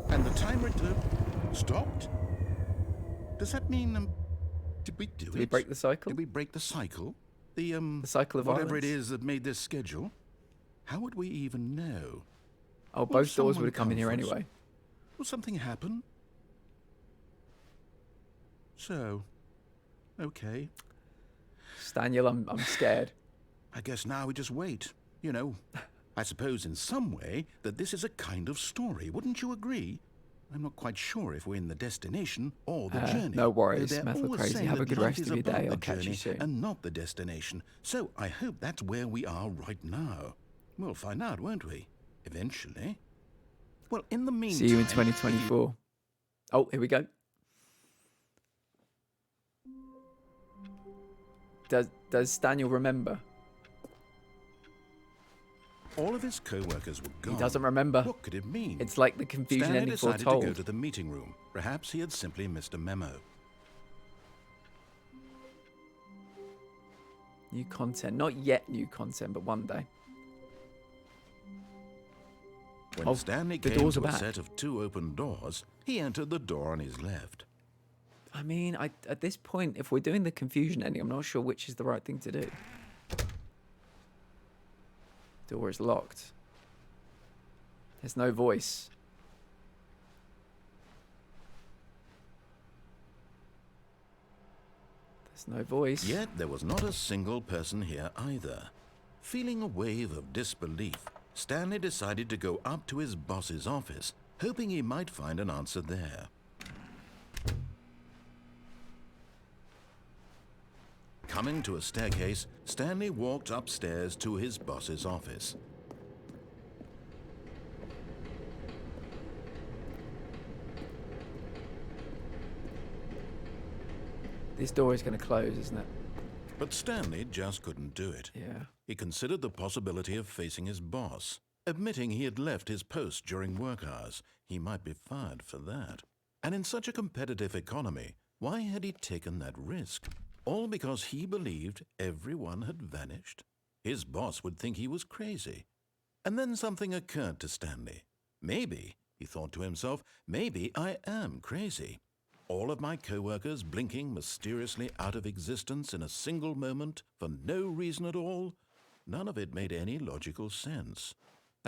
And the timer stopped? Does that mean, did we do it? Did we break the cycle? Did we break the cycle? The cycle of whatever violence? it is that made this schedule? How would we even know? Oh, Will both doors someone would have come in here comfort us? anyway. Will something happen? So, okay. Staniel, I'm scared. I guess now we just wait. You know, I suppose in some way that this is a kind of story. Wouldn't you agree? I'm not quite sure if we're in the destination or the journey. No worries, Though they're Metal always Crazy. saying Have a that good life rest is of your about day. the I'll catch you journey soon. and not the destination. So I hope that's where we are right now. We'll find out, won't we? Eventually. Well, in the meantime... See you in 2024. Oh, here we go. Does Daniel remember? All of his co-workers were gone. He doesn't remember. What could it mean? It's like the confusion Stanley ending decided foretold. to go to the meeting room. Perhaps he had simply missed a memo. New content. Not yet new content, but one day. When Oh, Stanley the came doors to are a back. set of 2 open doors, he entered the door on his left. I mean, at this point, if we're doing the confusion ending, I'm not sure which is the right thing to do. Door is locked. There's no voice. There's no voice. Yet there was not a single person here either. Feeling a wave of disbelief, Stanley decided to go up to his boss's office, hoping he might find an answer there. Coming to a staircase, Stanley walked upstairs to his boss's office. This door is going to close, isn't it? But Stanley just couldn't do it. Yeah. He considered the possibility of facing his boss. Admitting he had left his post during work hours, he might be fired for that. And in such a competitive economy, why had he taken that risk? All because he believed everyone had vanished? His boss would think he was crazy. And then something occurred to Stanley. Maybe, he thought to himself, maybe I am crazy. All of my co-workers blinking mysteriously out of existence in a single moment for no reason at all? None of it made any logical sense.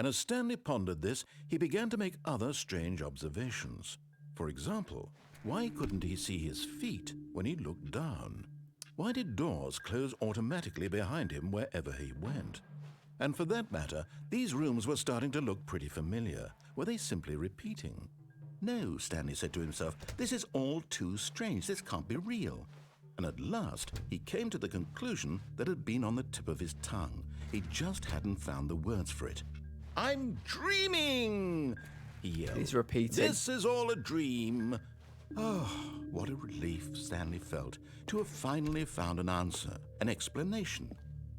And as Stanley pondered this, he began to make other strange observations. For example, why couldn't he see his feet when he looked down? Why did doors close automatically behind him wherever he went? And for that matter, these rooms were starting to look pretty familiar. Were they simply repeating? No, Stanley said to himself, this is all too strange. This can't be real. And at last, he came to the conclusion that had been on the tip of his tongue. He just hadn't found the words for it. I'm dreaming, he yelled. He's repeating. This is all a dream. Oh, what a relief Stanley felt to have finally found an answer, an explanation.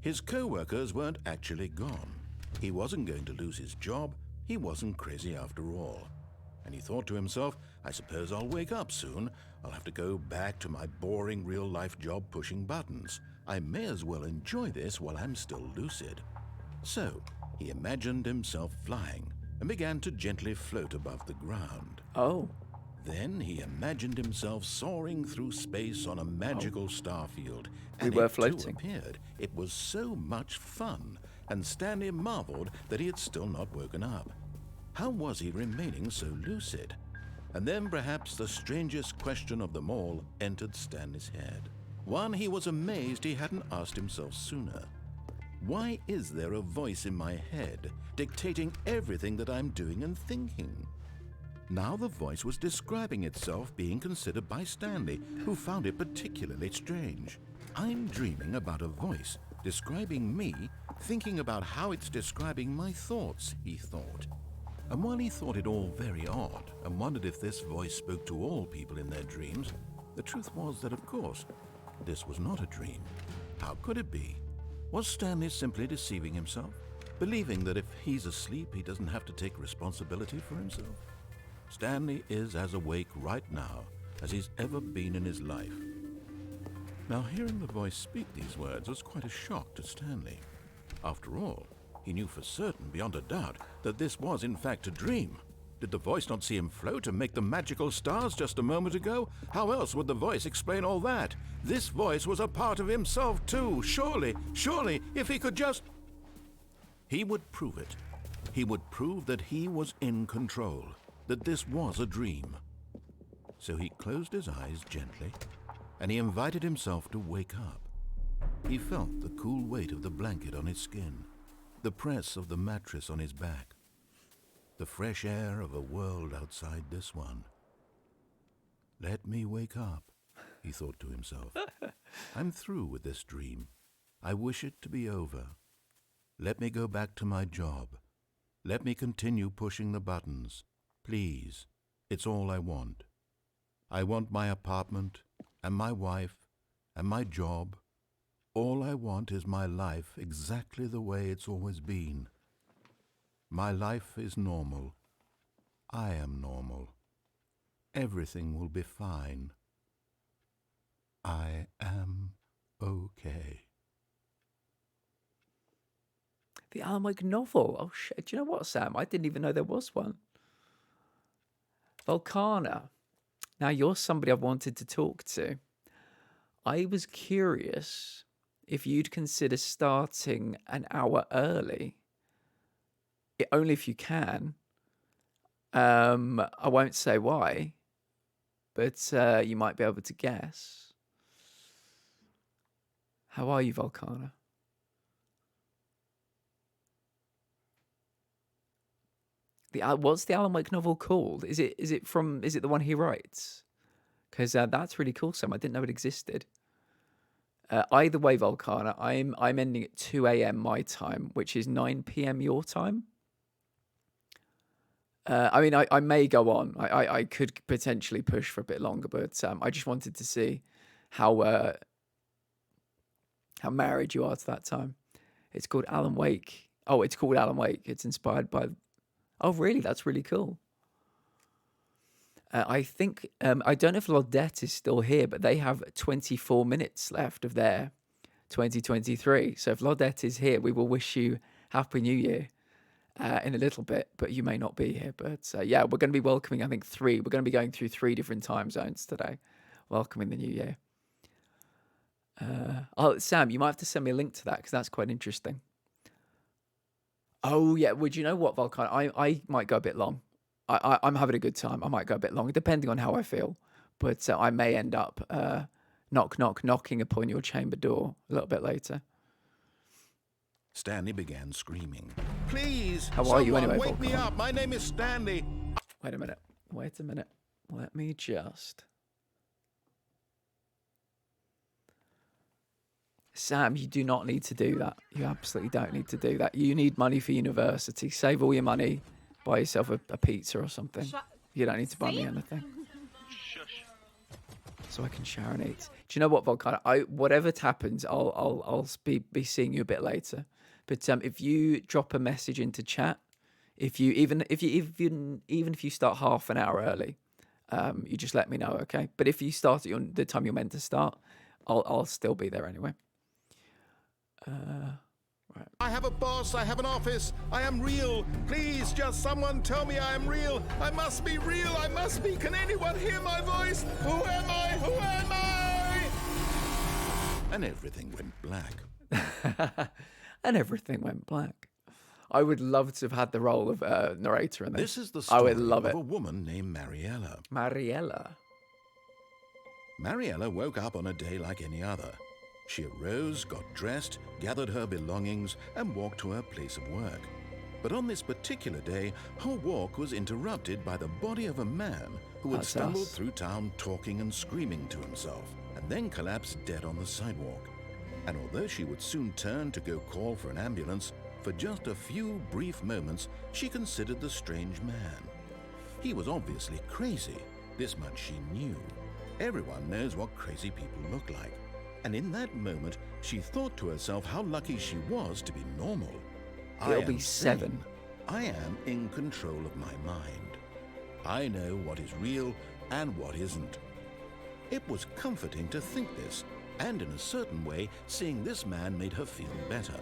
His co-workers weren't actually gone. He wasn't going to lose his job. He wasn't crazy after all. And he thought to himself, I suppose I'll wake up soon. I'll have to go back to my boring real-life job pushing buttons. I may as well enjoy this while I'm still lucid. So, he imagined himself flying and began to gently float above the ground. Oh. Then he imagined himself soaring through space on a magical star field. And We were it too floating. appeared. It was so much fun, and Stanley marveled that he had still not woken up. How was he remaining so lucid? And then perhaps the strangest question of them all entered Stanley's head. One he was amazed he hadn't asked himself sooner. Why is there a voice in my head dictating everything that I'm doing and thinking? Now the voice was describing itself being considered by Stanley, who found it particularly strange. I'm dreaming about a voice describing me, thinking about how it's describing my thoughts, he thought. And while he thought it all very odd and wondered if this voice spoke to all people in their dreams, the truth was that, of course, this was not a dream. How could it be? Was Stanley simply deceiving himself, believing that if he's asleep, he doesn't have to take responsibility for himself? Stanley is as awake right now as he's ever been in his life. Now, hearing the voice speak these words was quite a shock to Stanley. After all, he knew for certain, beyond a doubt, that this was in fact a dream. Did the voice not see him float and make the magical stars just a moment ago? How else would the voice explain all that? This voice was a part of himself too. Surely, if he could just... He would prove it. He would prove that he was in control, that this was a dream. So he closed his eyes gently, and he invited himself to wake up. He felt the cool weight of the blanket on his skin, the press of the mattress on his back, the fresh air of a world outside this one. Let me wake up, he thought to himself. I'm through with this dream. I wish it to be over. Let me go back to my job. Let me continue pushing the buttons. Please, it's all I want. I want my apartment and my wife and my job. All I want is my life exactly the way it's always been. My life is normal. I am normal. Everything will be fine. I am okay. The Alan Wake novel. Oh, shit. Do you know what, Sam? I didn't even know there was one. Volcana. Now, you're somebody I've wanted to talk to. I was curious if you'd consider starting an hour early. Only if you can. I won't say why, but you might be able to guess. How are you, Volcana? What's the Alan Wake novel called? Is it the one he writes? Because that's really cool, Sam. I didn't know it existed. Either way, Volcana, I'm ending at 2 a.m. my time, which is 9 p.m. your time. I mean, I may go on. I could potentially push for a bit longer, but I just wanted to see how married you are to that time. It's called Alan Wake. Oh, it's called Alan Wake. It's inspired by... Oh, really? That's really cool. I think... I don't know if Laudette is still here, but they have 24 minutes left of their 2023. So if Laudette is here, we will wish you Happy New Year in a little bit, but you may not be here. But yeah, we're going to be welcoming, I think, we're going to be going through 3 different time zones today, welcoming the new year. Sam, you might have to send me a link to that because that's quite interesting. Oh yeah, would you know what, Volcano? I might go a bit long. I'm having a good time. I might go a bit long, depending on how I feel. But I may end up knocking upon your chamber door a little bit later. Stanley began screaming. Please, How are you anyway, wake me Volcano? up. My name is Stanley. Wait a minute. Let me just. Sam, you do not need to do that. You absolutely don't need to do that. You need money for university. Save all your money. Buy yourself a pizza or something. You don't need to buy me anything. Shush. So I can shower and eat. Do you know what, Volcano? Whatever happens, I'll be seeing you a bit later. But if you drop a message into chat, if you start half an hour early, you just let me know, okay? But if you start at the time you're meant to start, I'll still be there anyway. Right. I have a boss. I have an office. I am real. Please, just someone tell me I am real. I must be real. I must be. Can anyone hear my voice? Who am I? Who am I? And everything went black. And everything went black. I would love to have had the role of narrator in this. This is the I story would love of it. a woman named Mariella. Mariella. Mariella woke up on a day like any other. She arose, got dressed, gathered her belongings, and walked to her place of work. But on this particular day, her walk was interrupted by the body of a man who had That's stumbled us. through town talking and screaming to himself, and then collapsed dead on the sidewalk. And although she would soon turn to go call for an ambulance, for just a few brief moments, she considered the strange man. He was obviously crazy. This much she knew. Everyone knows what crazy people look like. And in that moment, she thought to herself how lucky she was to be normal. He'll be 7. sane. I am in control of my mind. I know what is real and what isn't. It was comforting to think this, and in a certain way, seeing this man made her feel better.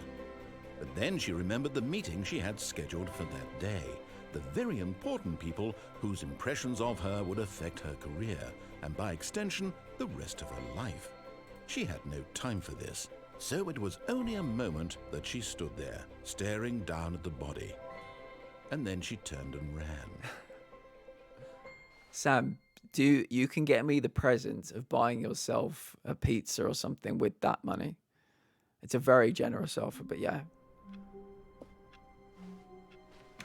But then she remembered the meeting she had scheduled for that day, the very important people whose impressions of her would affect her career, and by extension, the rest of her life. She had no time for this, so it was only a moment that she stood there, staring down at the body. And then she turned and ran. Sam, you can get me the present of buying yourself a pizza or something with that money. It's a very generous offer, but yeah.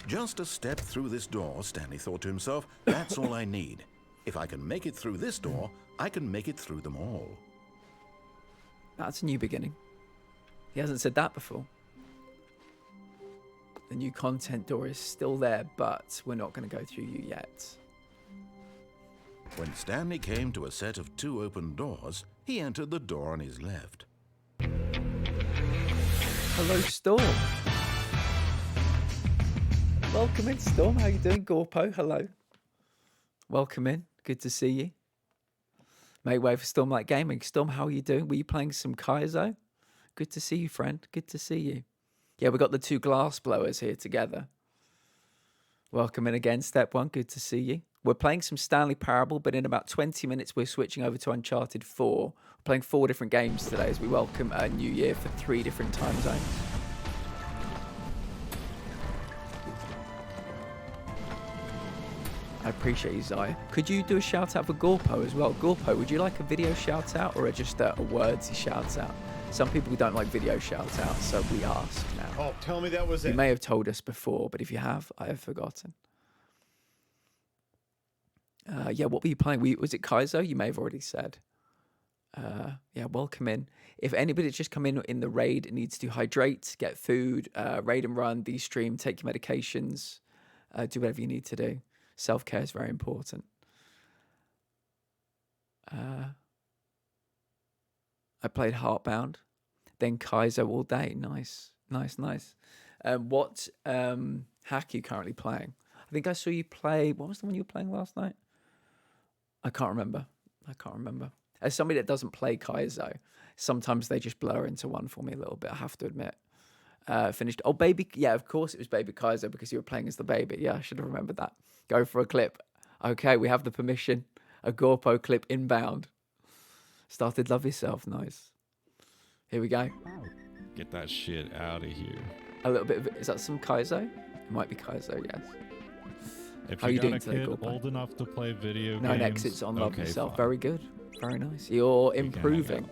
Just a step through this door, Stanley thought to himself, that's all I need. If I can make it through this door, I can make it through them all. That's a new beginning. He hasn't said that before. The new content door is still there, but we're not going to go through you yet. When Stanley came to a set of 2 open doors, he entered the door on his left. Hello, Storm. Welcome in, Storm. How you doing, Gorpo? Hello. Welcome in. Good to see you. Make way for Stormlight Gaming. Storm, how are you doing? Were you playing some Kaizo? Good to see you, friend. Good to see you. Yeah, we got the 2 glass blowers here together. Welcome in again, Step 1. Good to see you. We're playing some Stanley Parable, but in about 20 minutes, we're switching over to Uncharted 4. We're playing 4 different games today as we welcome a new year for 3 different time zones. I appreciate you, Zaya. Could you do a shout out for Gorpo as well? Gorpo, would you like a video shout out or just a wordsy shout out? Some people don't like video shout outs, so we ask now. Oh, tell me that was it. You may have told us before, but if you have, I have forgotten. Yeah, what were you playing? Was it Kaizo? You may have already said. Yeah, welcome in. If anybody's just come in the raid and needs to hydrate, get food, raid and run, de-stream, take your medications, do whatever you need to do. Self-care is very important. I played Heartbound, then Kaizo all day. Nice. What hack are you currently playing? I think I saw you play. What was the one you were playing last night? I can't remember. As somebody that doesn't play Kaizo, sometimes they just blur into one for me a little bit, I have to admit. Finished. Oh, baby. Yeah, of course it was Baby Kaizo because you were playing as the baby. Yeah, I should have remembered that. Go for a clip. Okay, we have the permission. A Gorpo clip inbound. Started Love Yourself. Nice. Here we go. Get that shit out of here. a little bit of it. Is that some Kaizo? It might be Kaizo, yes. If How you you got doing a today, kid Gulpa? old enough to play video Nine games, exits on Love okay, Yourself. fine. Very good. Very nice. You're You can hang improving. out.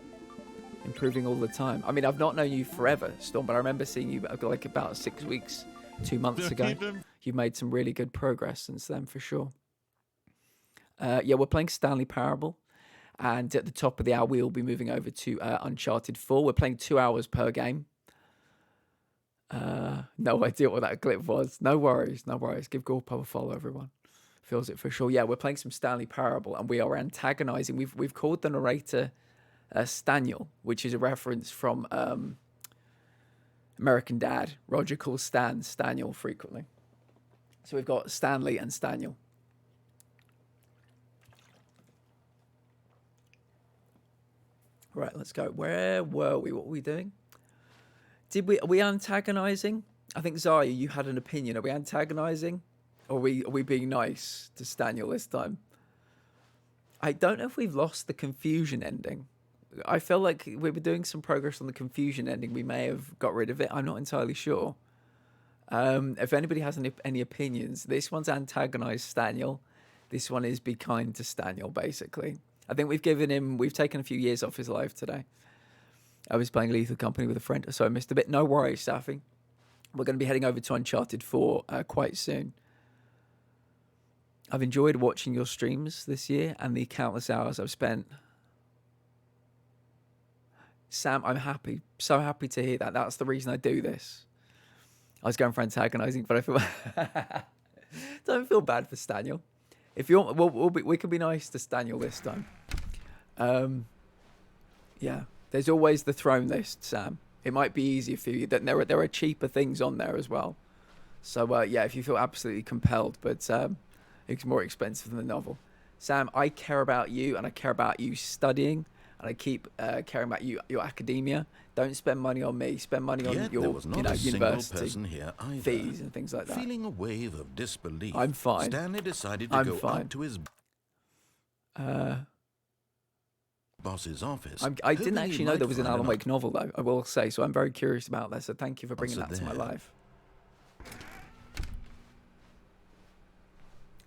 Improving all the time. I mean, I've not known you forever, Storm, but I remember seeing you like about 6 weeks, 2 months ago. You've made some really good progress since then, for sure. Yeah, we're playing Stanley Parable. And at the top of the hour, we'll be moving over to Uncharted 4. We're playing 2 hours per game. No idea what that clip was. No worries, no worries. Give Gulpa a follow, everyone. Feels it for sure. Yeah, we're playing some Stanley Parable, and we are antagonizing. We've called the narrator Staniel, which is a reference from American Dad. Roger calls Stan Staniel frequently. So we've got Stanley and Staniel. Right, let's go. Where were we? What were we doing? Are we antagonizing? I think Zaya, you had an opinion. Are we antagonizing? Or are we being nice to Staniel this time? I don't know if we've lost the confusion ending. I feel like we were doing some progress on the confusion ending. We may have got rid of it. I'm not entirely sure. If anybody has any opinions, this one's antagonized Staniel. This one is be kind to Staniel, basically. I think we've taken a few years off his life today. I was playing Lethal Company with a friend, so I missed a bit. No worries, Safi. We're going to be heading over to Uncharted 4 quite soon. I've enjoyed watching your streams this year and the countless hours I've spent. Sam, I'm happy. So happy to hear that. That's the reason I do this. I was going for antagonizing, but I feel... Don't feel bad for Staniel. If you want, we can be nice to Staniel this time. Yeah. There's always the throne list, Sam. It might be easier for you. There are cheaper things on there as well. So, yeah, if you feel absolutely compelled, but it's more expensive than the novel. Sam, I care about you, and I care about you studying, and I keep caring about your academia. Don't spend money on me. Spend money on your university fees and things like that. Feeling a wave of disbelief, I'm fine. Stanley decided to go up to his boss's office. I didn't actually know there was an Alan Wake novel, though, I will say, so I'm very curious about that, so thank you for bringing that to my life.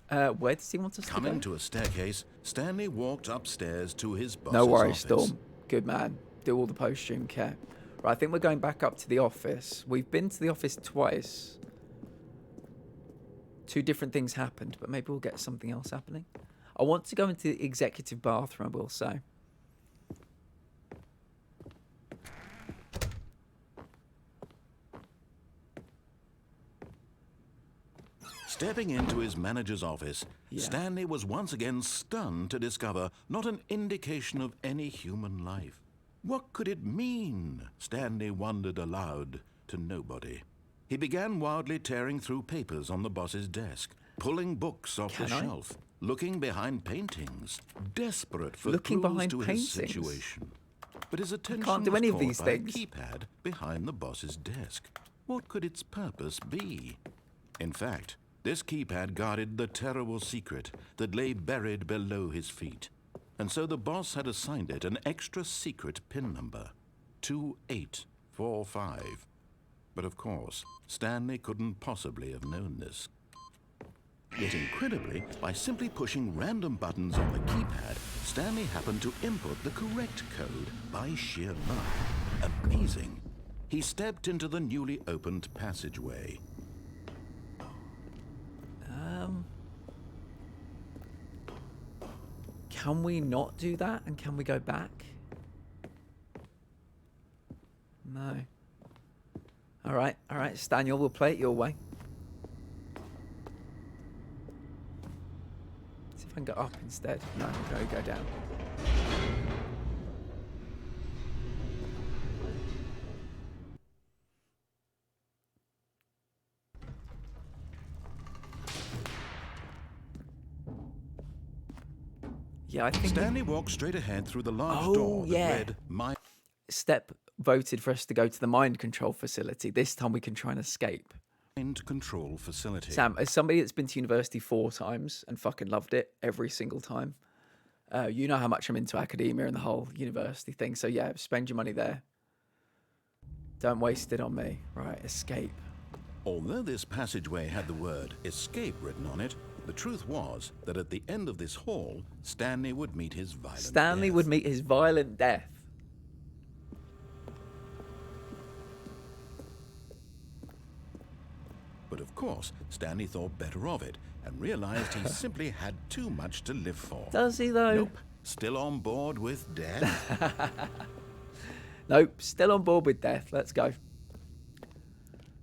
Where does he want us to go? Coming to a staircase, Stanley walked upstairs to his boss's No worries, office. Storm. Good man. Do all the post-stream care. Right, I think we're going back up to the office. We've been to the office twice. 2 different things happened, but maybe we'll get something else happening. I want to go into the executive bathroom, I will say. Stepping into his manager's office, Stanley was once again stunned to discover not an indication of any human life. What could it mean? Stanley wondered aloud to nobody. He began wildly tearing through papers on the boss's desk, pulling books off the shelf, looking behind paintings, desperate for clues to his situation. But his attention was caught by a keypad behind the boss's desk. What could its purpose be? In fact, this keypad guarded the terrible secret that lay buried below his feet. And so the boss had assigned it an extra secret PIN number, 2845. But of course, Stanley couldn't possibly have known this. Yet incredibly, by simply pushing random buttons on the keypad, Stanley happened to input the correct code by sheer luck. Amazing. He stepped into the newly opened passageway. Can we not do that? And can we go back? No. All right, Staniel, we'll play it your way. See if I can go up instead. No, go down. Yeah, I think Stanley walked straight ahead through the large door that read "Mind." Step voted for us to go to the mind control facility. This time we can try and escape. Mind control facility. Sam, as somebody that's been to university 4 times and fucking loved it every single time, you know how much I'm into academia and the whole university thing. So yeah, spend your money there. Don't waste it on me. Right, escape. Although this passageway had the word escape written on it, the truth was that at the end of this hall, Stanley would meet his violent Stanley death. would meet his violent death. But of course, Stanley thought better of it and realized he simply had too much to live for. Does he, though? Nope. Still on board with death? Nope, still on board with death. Let's go.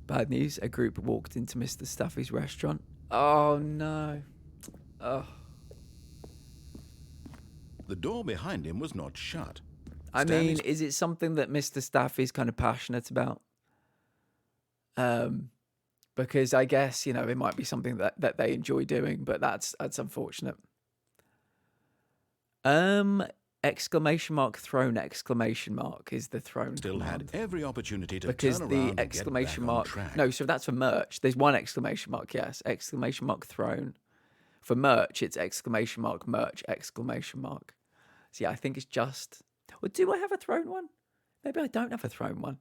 Bad news. A group walked into Mr. Staffy's restaurant. Oh, no. Oh. The door behind him was not shut. I Stanley's- mean, is it something that Mr. Staffy's kind of passionate about? Because I guess, you know, it might be something that they enjoy doing, but that's unfortunate. Exclamation mark throne, exclamation mark is the throne still command. had every opportunity to Because turn around the and exclamation get back on mark, track. no, so that's for merch. There's one exclamation mark, yes, exclamation mark throne. For merch, it's exclamation mark merch, exclamation mark. So yeah, I think it's just, or do I have a throne one? Maybe I don't have a throne one.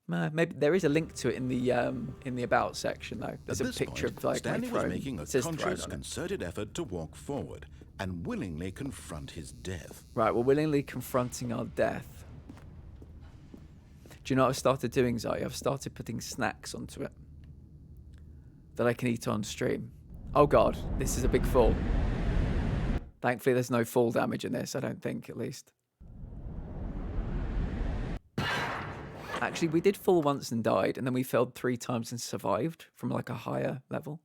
Maybe there is a link to it in the about section though. There's At a this picture point, of like Stanley my throne. was making a It says throne conscious, on it. concerted effort to walk forward and willingly confront his death. Right, we're willingly confronting our death. Do you know what I've started doing, Zoe? I've started putting snacks onto it that I can eat on stream. Oh God, this is a big fall. Thankfully, there's no fall damage in this, I don't think, at least. Actually, we did fall once and died, and then we failed 3 times and survived from like a higher level.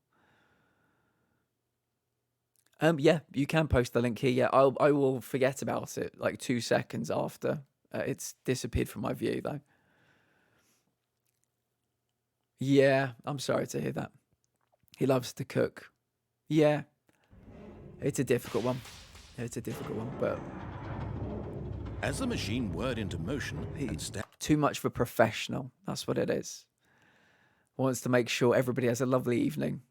Yeah, you can post the link here. Yeah, I will forget about it like 2 seconds after it's disappeared from my view, though. Yeah, I'm sorry to hear that. He loves to cook. Yeah, it's a difficult one. It's a difficult one, but As the machine whirred into motion and too much for professional. That's what it is. Wants to make sure everybody has a lovely evening.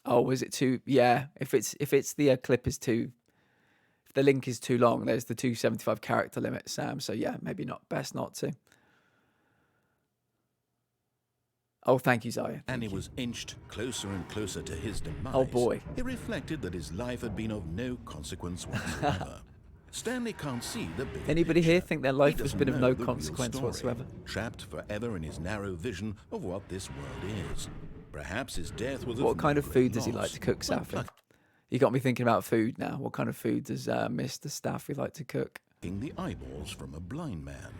Oh, is it too? Yeah, if it's the clip is too, if the link is too long, there's the 275 character limit, Sam. So yeah, maybe not. Best not to. Oh, thank you, Zaya. and he was inched closer and closer to his demise. Oh, boy. He reflected that his life had been of no consequence whatsoever. Stanley can't see the bigger Anybody picture. here think their He life has doesn't been of know no the real consequence story, whatsoever? trapped forever in his narrow vision of what this world is. Perhaps his death was What kind of no food great does he like loss, to cook, but Staffy? You got me thinking about food now. What kind of food does Mr. Staffy like to cook? plucking the eyeballs from a blind man.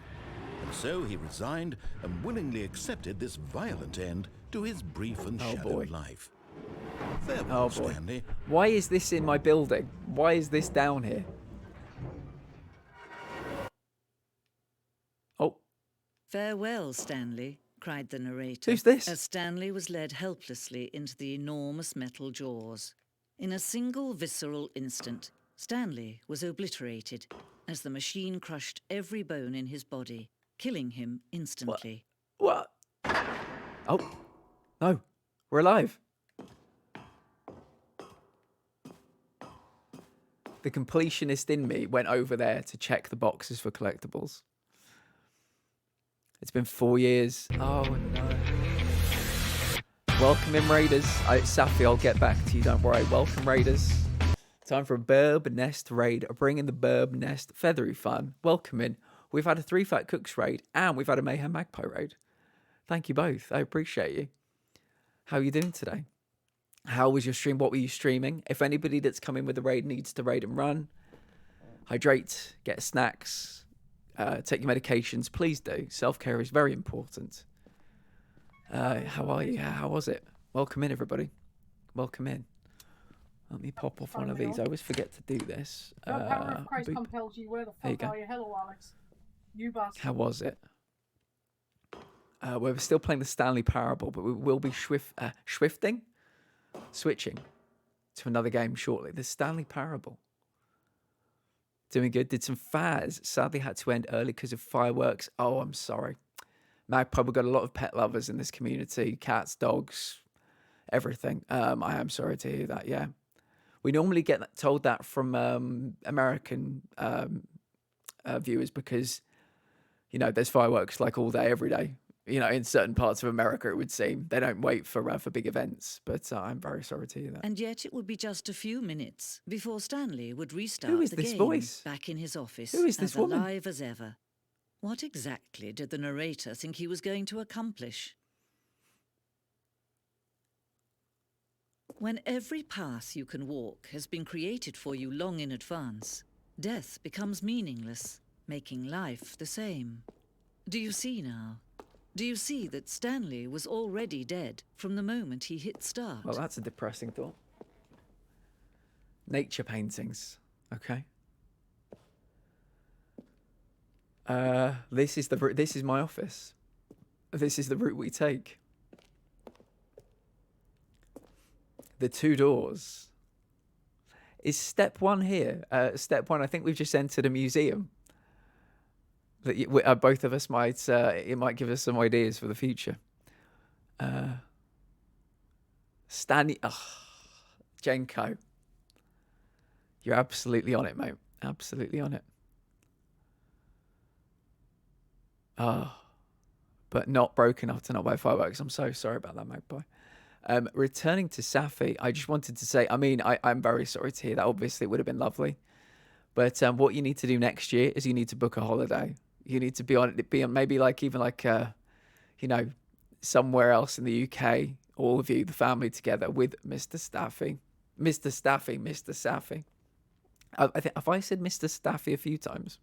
And so he resigned and willingly accepted this violent end to his brief and shadowed life. Farewell, Oh boy. Stanley. Why is this in my building? Why is this down here? Oh, Farewell, Stanley, cried the narrator. Who's this? As Stanley was led helplessly into the enormous metal jaws. In a single visceral instant, Stanley was obliterated as the machine crushed every bone in his body, killing him instantly. what? Oh, no. We're alive. The completionist in me went over there to check the boxes for collectibles. It's been 4 years. Oh, no. Welcome in, Raiders. Safi, I'll get back to you. Don't worry. Welcome, Raiders. Time for a Burb Nest raid. Bring in the Burb Nest feathery fun. Welcome in. We've had a 3 Fat Cooks raid and we've had a Mayhem Magpie raid. Thank you both. I appreciate you. How are you doing today? How was your stream? What were you streaming? If anybody that's coming with the raid needs to raid and run, hydrate, get snacks, take your medications, please do. Self-care is very important. How are you? How was it? Welcome in, everybody. Welcome in. Let me pop off one of these. I always forget to do this. The power of Christ boop. compels you. Where the There you fuck go. are you? Hello, Alex. You bastard. How was it? We're still playing the Stanley Parable, but we will be switching to another game shortly. The Stanley Parable. Doing good. Did some Faz. Sadly had to end early because of fireworks. Oh, I'm sorry. Magpie, we've got a lot of pet lovers in this community. Cats, dogs, everything. I am sorry to hear that, yeah. We normally get told that from American viewers because, you know, there's fireworks like all day, every day. You know, in certain parts of America, it would seem they don't wait for big events. But I'm very sorry to hear that. And yet it would be just a few minutes before Stanley would restart Who is the this game voice? back in his office, Who is this as woman? alive as ever. What exactly did the narrator think he was going to accomplish? When every path you can walk has been created for you long in advance, death becomes meaningless, making life the same. Do you see now? Do you see that Stanley was already dead from the moment he hit start? Well, that's a depressing thought. Nature paintings. Okay. This is the route. This is my office. This is the route we take. The 2 doors. Is step 1 here? Step 1. I think we've just entered a museum. That both of us might. It might give us some ideas for the future. Stanley. Jenko. You're absolutely on it, mate. Absolutely on it. But not broken enough to not buy fireworks. I'm so sorry about that, Magpie. Returning to Safi, I just wanted to say, I mean, I'm very sorry to hear that. Obviously, it would have been lovely. But what you need to do next year is you need to book a holiday. You need to be on maybe you know, somewhere else in the UK, all of you, the family together with Mr. Staffy. Mr. Safi. I think, have I said Mr. Staffy a few times?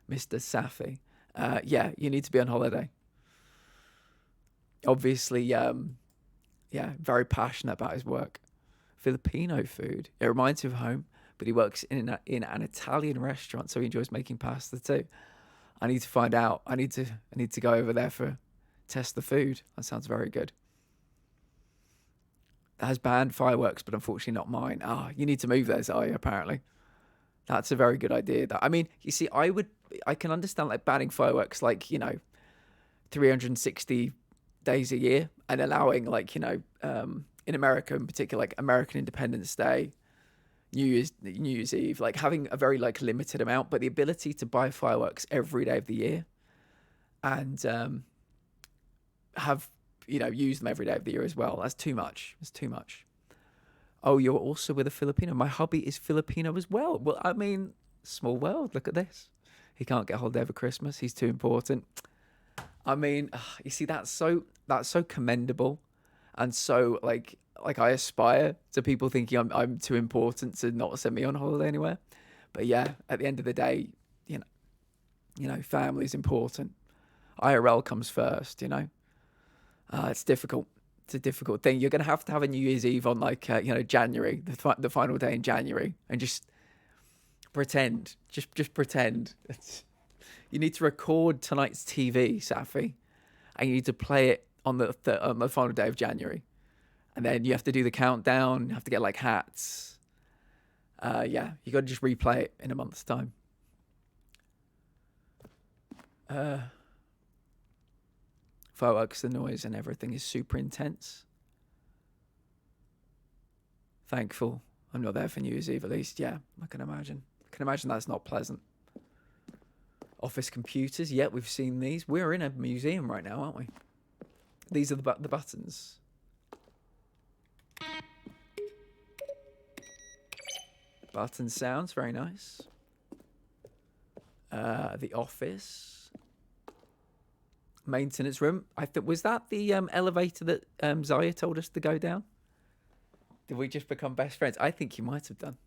Mr. Safi. Yeah, you need to be on holiday. Obviously, very passionate about his work. Filipino food. It reminds him of home, but he works in an Italian restaurant, so he enjoys making pasta too. I need to find out. I need to go over there for test the food. That sounds very good. That has banned fireworks, but unfortunately not mine. You need to move there, Zaya, apparently. That's a very good idea. I mean, you see, I can understand like banning fireworks, like, you know, 360 days a year, and allowing, like, you know, in America in particular, like American Independence Day, New Year's Eve, like having a very like limited amount, but the ability to buy fireworks every day of the year and have, you know, use them every day of the year as well. That's too much. It's too much. Oh, you're also with a Filipino. My hubby is Filipino as well. Well, I mean, small world. Look at this. He can't get a holiday over Christmas. He's too important. I mean, you see, that's so commendable, and so like I aspire to people thinking I'm too important to not send me on holiday anywhere. But yeah, at the end of the day, you know, family's important. IRL comes first. You know, it's difficult. It's a difficult thing. You're gonna have to have a New Year's Eve on like you know, January, the final day in January, and just pretend. Just pretend. You need to record tonight's TV, Safi, and you need to play it on the final day of January, and then you have to do the countdown. You have to get like hats. Yeah, you got to just replay it in a month's time. Fireworks, the noise and everything is super intense. Thankful I'm not there for New Year's Eve, at least. Yeah, I can imagine. That's not pleasant. Office computers. Yeah, we've seen these. We're in a museum right now, aren't we? These are the buttons. Button sounds very nice. The office. Maintenance room. I think, was that the elevator that Zaya told us to go down? Did we just become best friends? I think you might have done.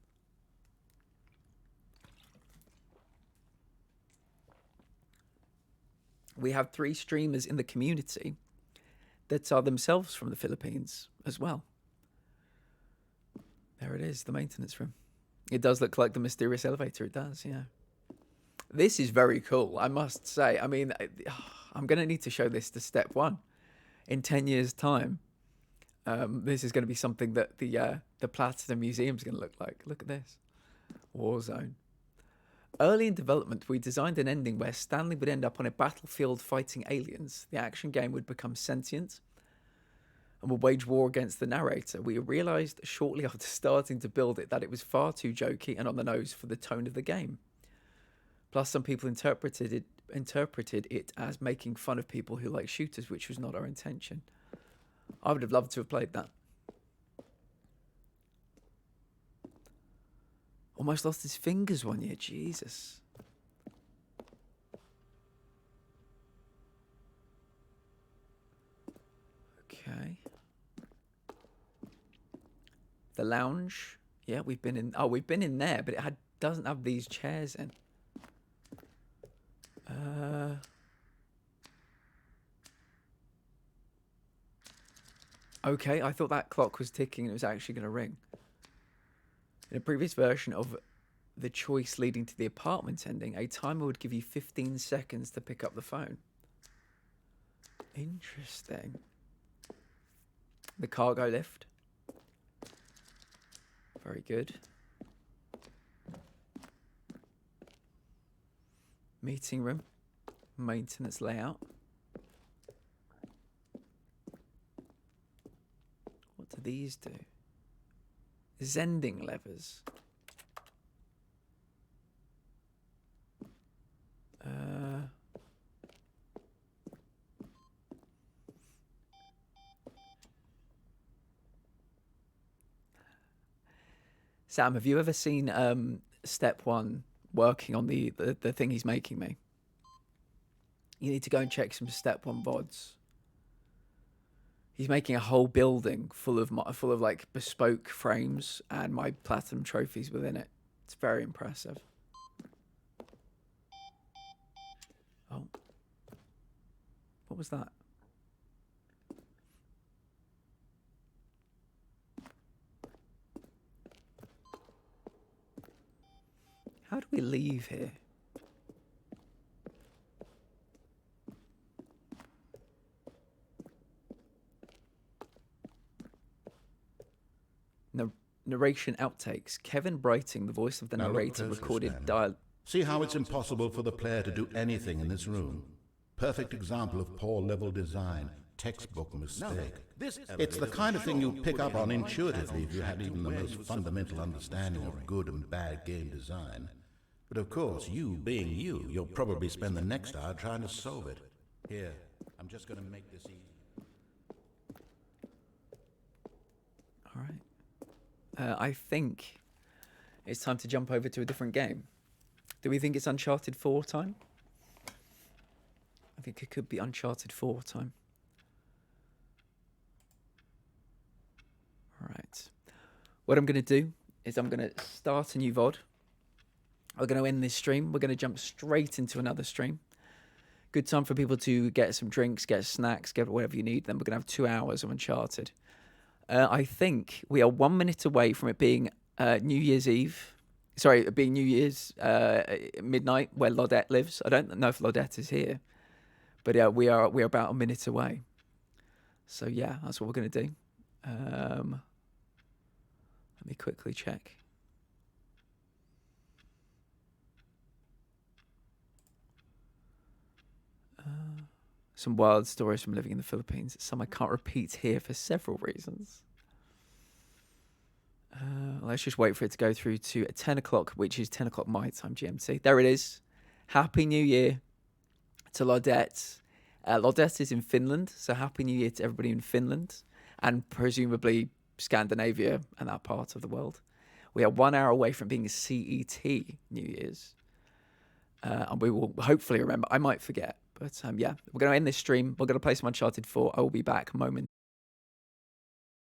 We have 3 streamers in the community that are themselves from the Philippines as well. There it is, the maintenance room. It does look like the mysterious elevator. It does, yeah. This is very cool, I must say. I mean, I'm going to need to show this to Step 1 in 10 years' time. This is going to be something that the Platinum Museum is going to look like. Look at this. Warzone. Early in development, we designed an ending where Stanley would end up on a battlefield fighting aliens. The action game would become sentient and would wage war against the narrator. We realised shortly after starting to build it that it was far too jokey and on the nose for the tone of the game. Plus, some people interpreted interpreted it as making fun of people who like shooters, which was not our intention. I would have loved to have played that. Almost lost his fingers one year, Jesus. Okay. The lounge. Yeah, we've been in. Oh, we've been in there, but it doesn't have these chairs in. Okay, I thought that clock was ticking and it was actually going to ring. In a previous version of the choice leading to the apartment ending, a timer would give you 15 seconds to pick up the phone. Interesting. The cargo lift. Very good. Meeting room. Maintenance layout. What do these do? Zending levers. Sam, have you ever seen Step 1 working on the thing he's making me? You need to go and check some Step 1 VODs. He's making a whole building full of like bespoke frames and my platinum trophies within it. It's very impressive. Oh. What was that? How do we leave here? Narration outtakes. Kevin Brighting, the voice of the narrator, recorded dialogue. See how it's impossible for the player to do anything in this room? Perfect example of poor level design. Textbook mistake. It's the kind of thing you pick up on intuitively if you had even the most fundamental understanding of good and bad game design. But of course, you being you, you'll probably spend the next hour trying to solve it. Here, I'm just going to make this easy. All right. I think it's time to jump over to a different game. Do we think it's Uncharted 4 time? I think it could be Uncharted 4 time. All right. What I'm going to do is I'm going to start a new VOD. We're going to end this stream. We're going to jump straight into another stream. Good time for people to get some drinks, get snacks, get whatever you need. Then we're going to have 2 hours of Uncharted. I think we are 1 minute away from it being New Year's Eve. Sorry, being New Year's midnight where Laudette lives. I don't know if Laudette is here, but yeah, we're about a minute away. So yeah, that's what we're gonna do. Let me quickly check. Some wild stories from living in the Philippines. Some I can't repeat here for several reasons. Let's just wait for it to go through to 10 o'clock, which is 10 o'clock my time, GMT. There it is. Happy New Year to Laudette. Laudette is in Finland, so Happy New Year to everybody in Finland and presumably Scandinavia and that part of the world. We are 1 hour away from being CET New Year's. And we will hopefully remember. I might forget. But yeah, we're going to end this stream. We're going to play some Uncharted 4. I will be back moment.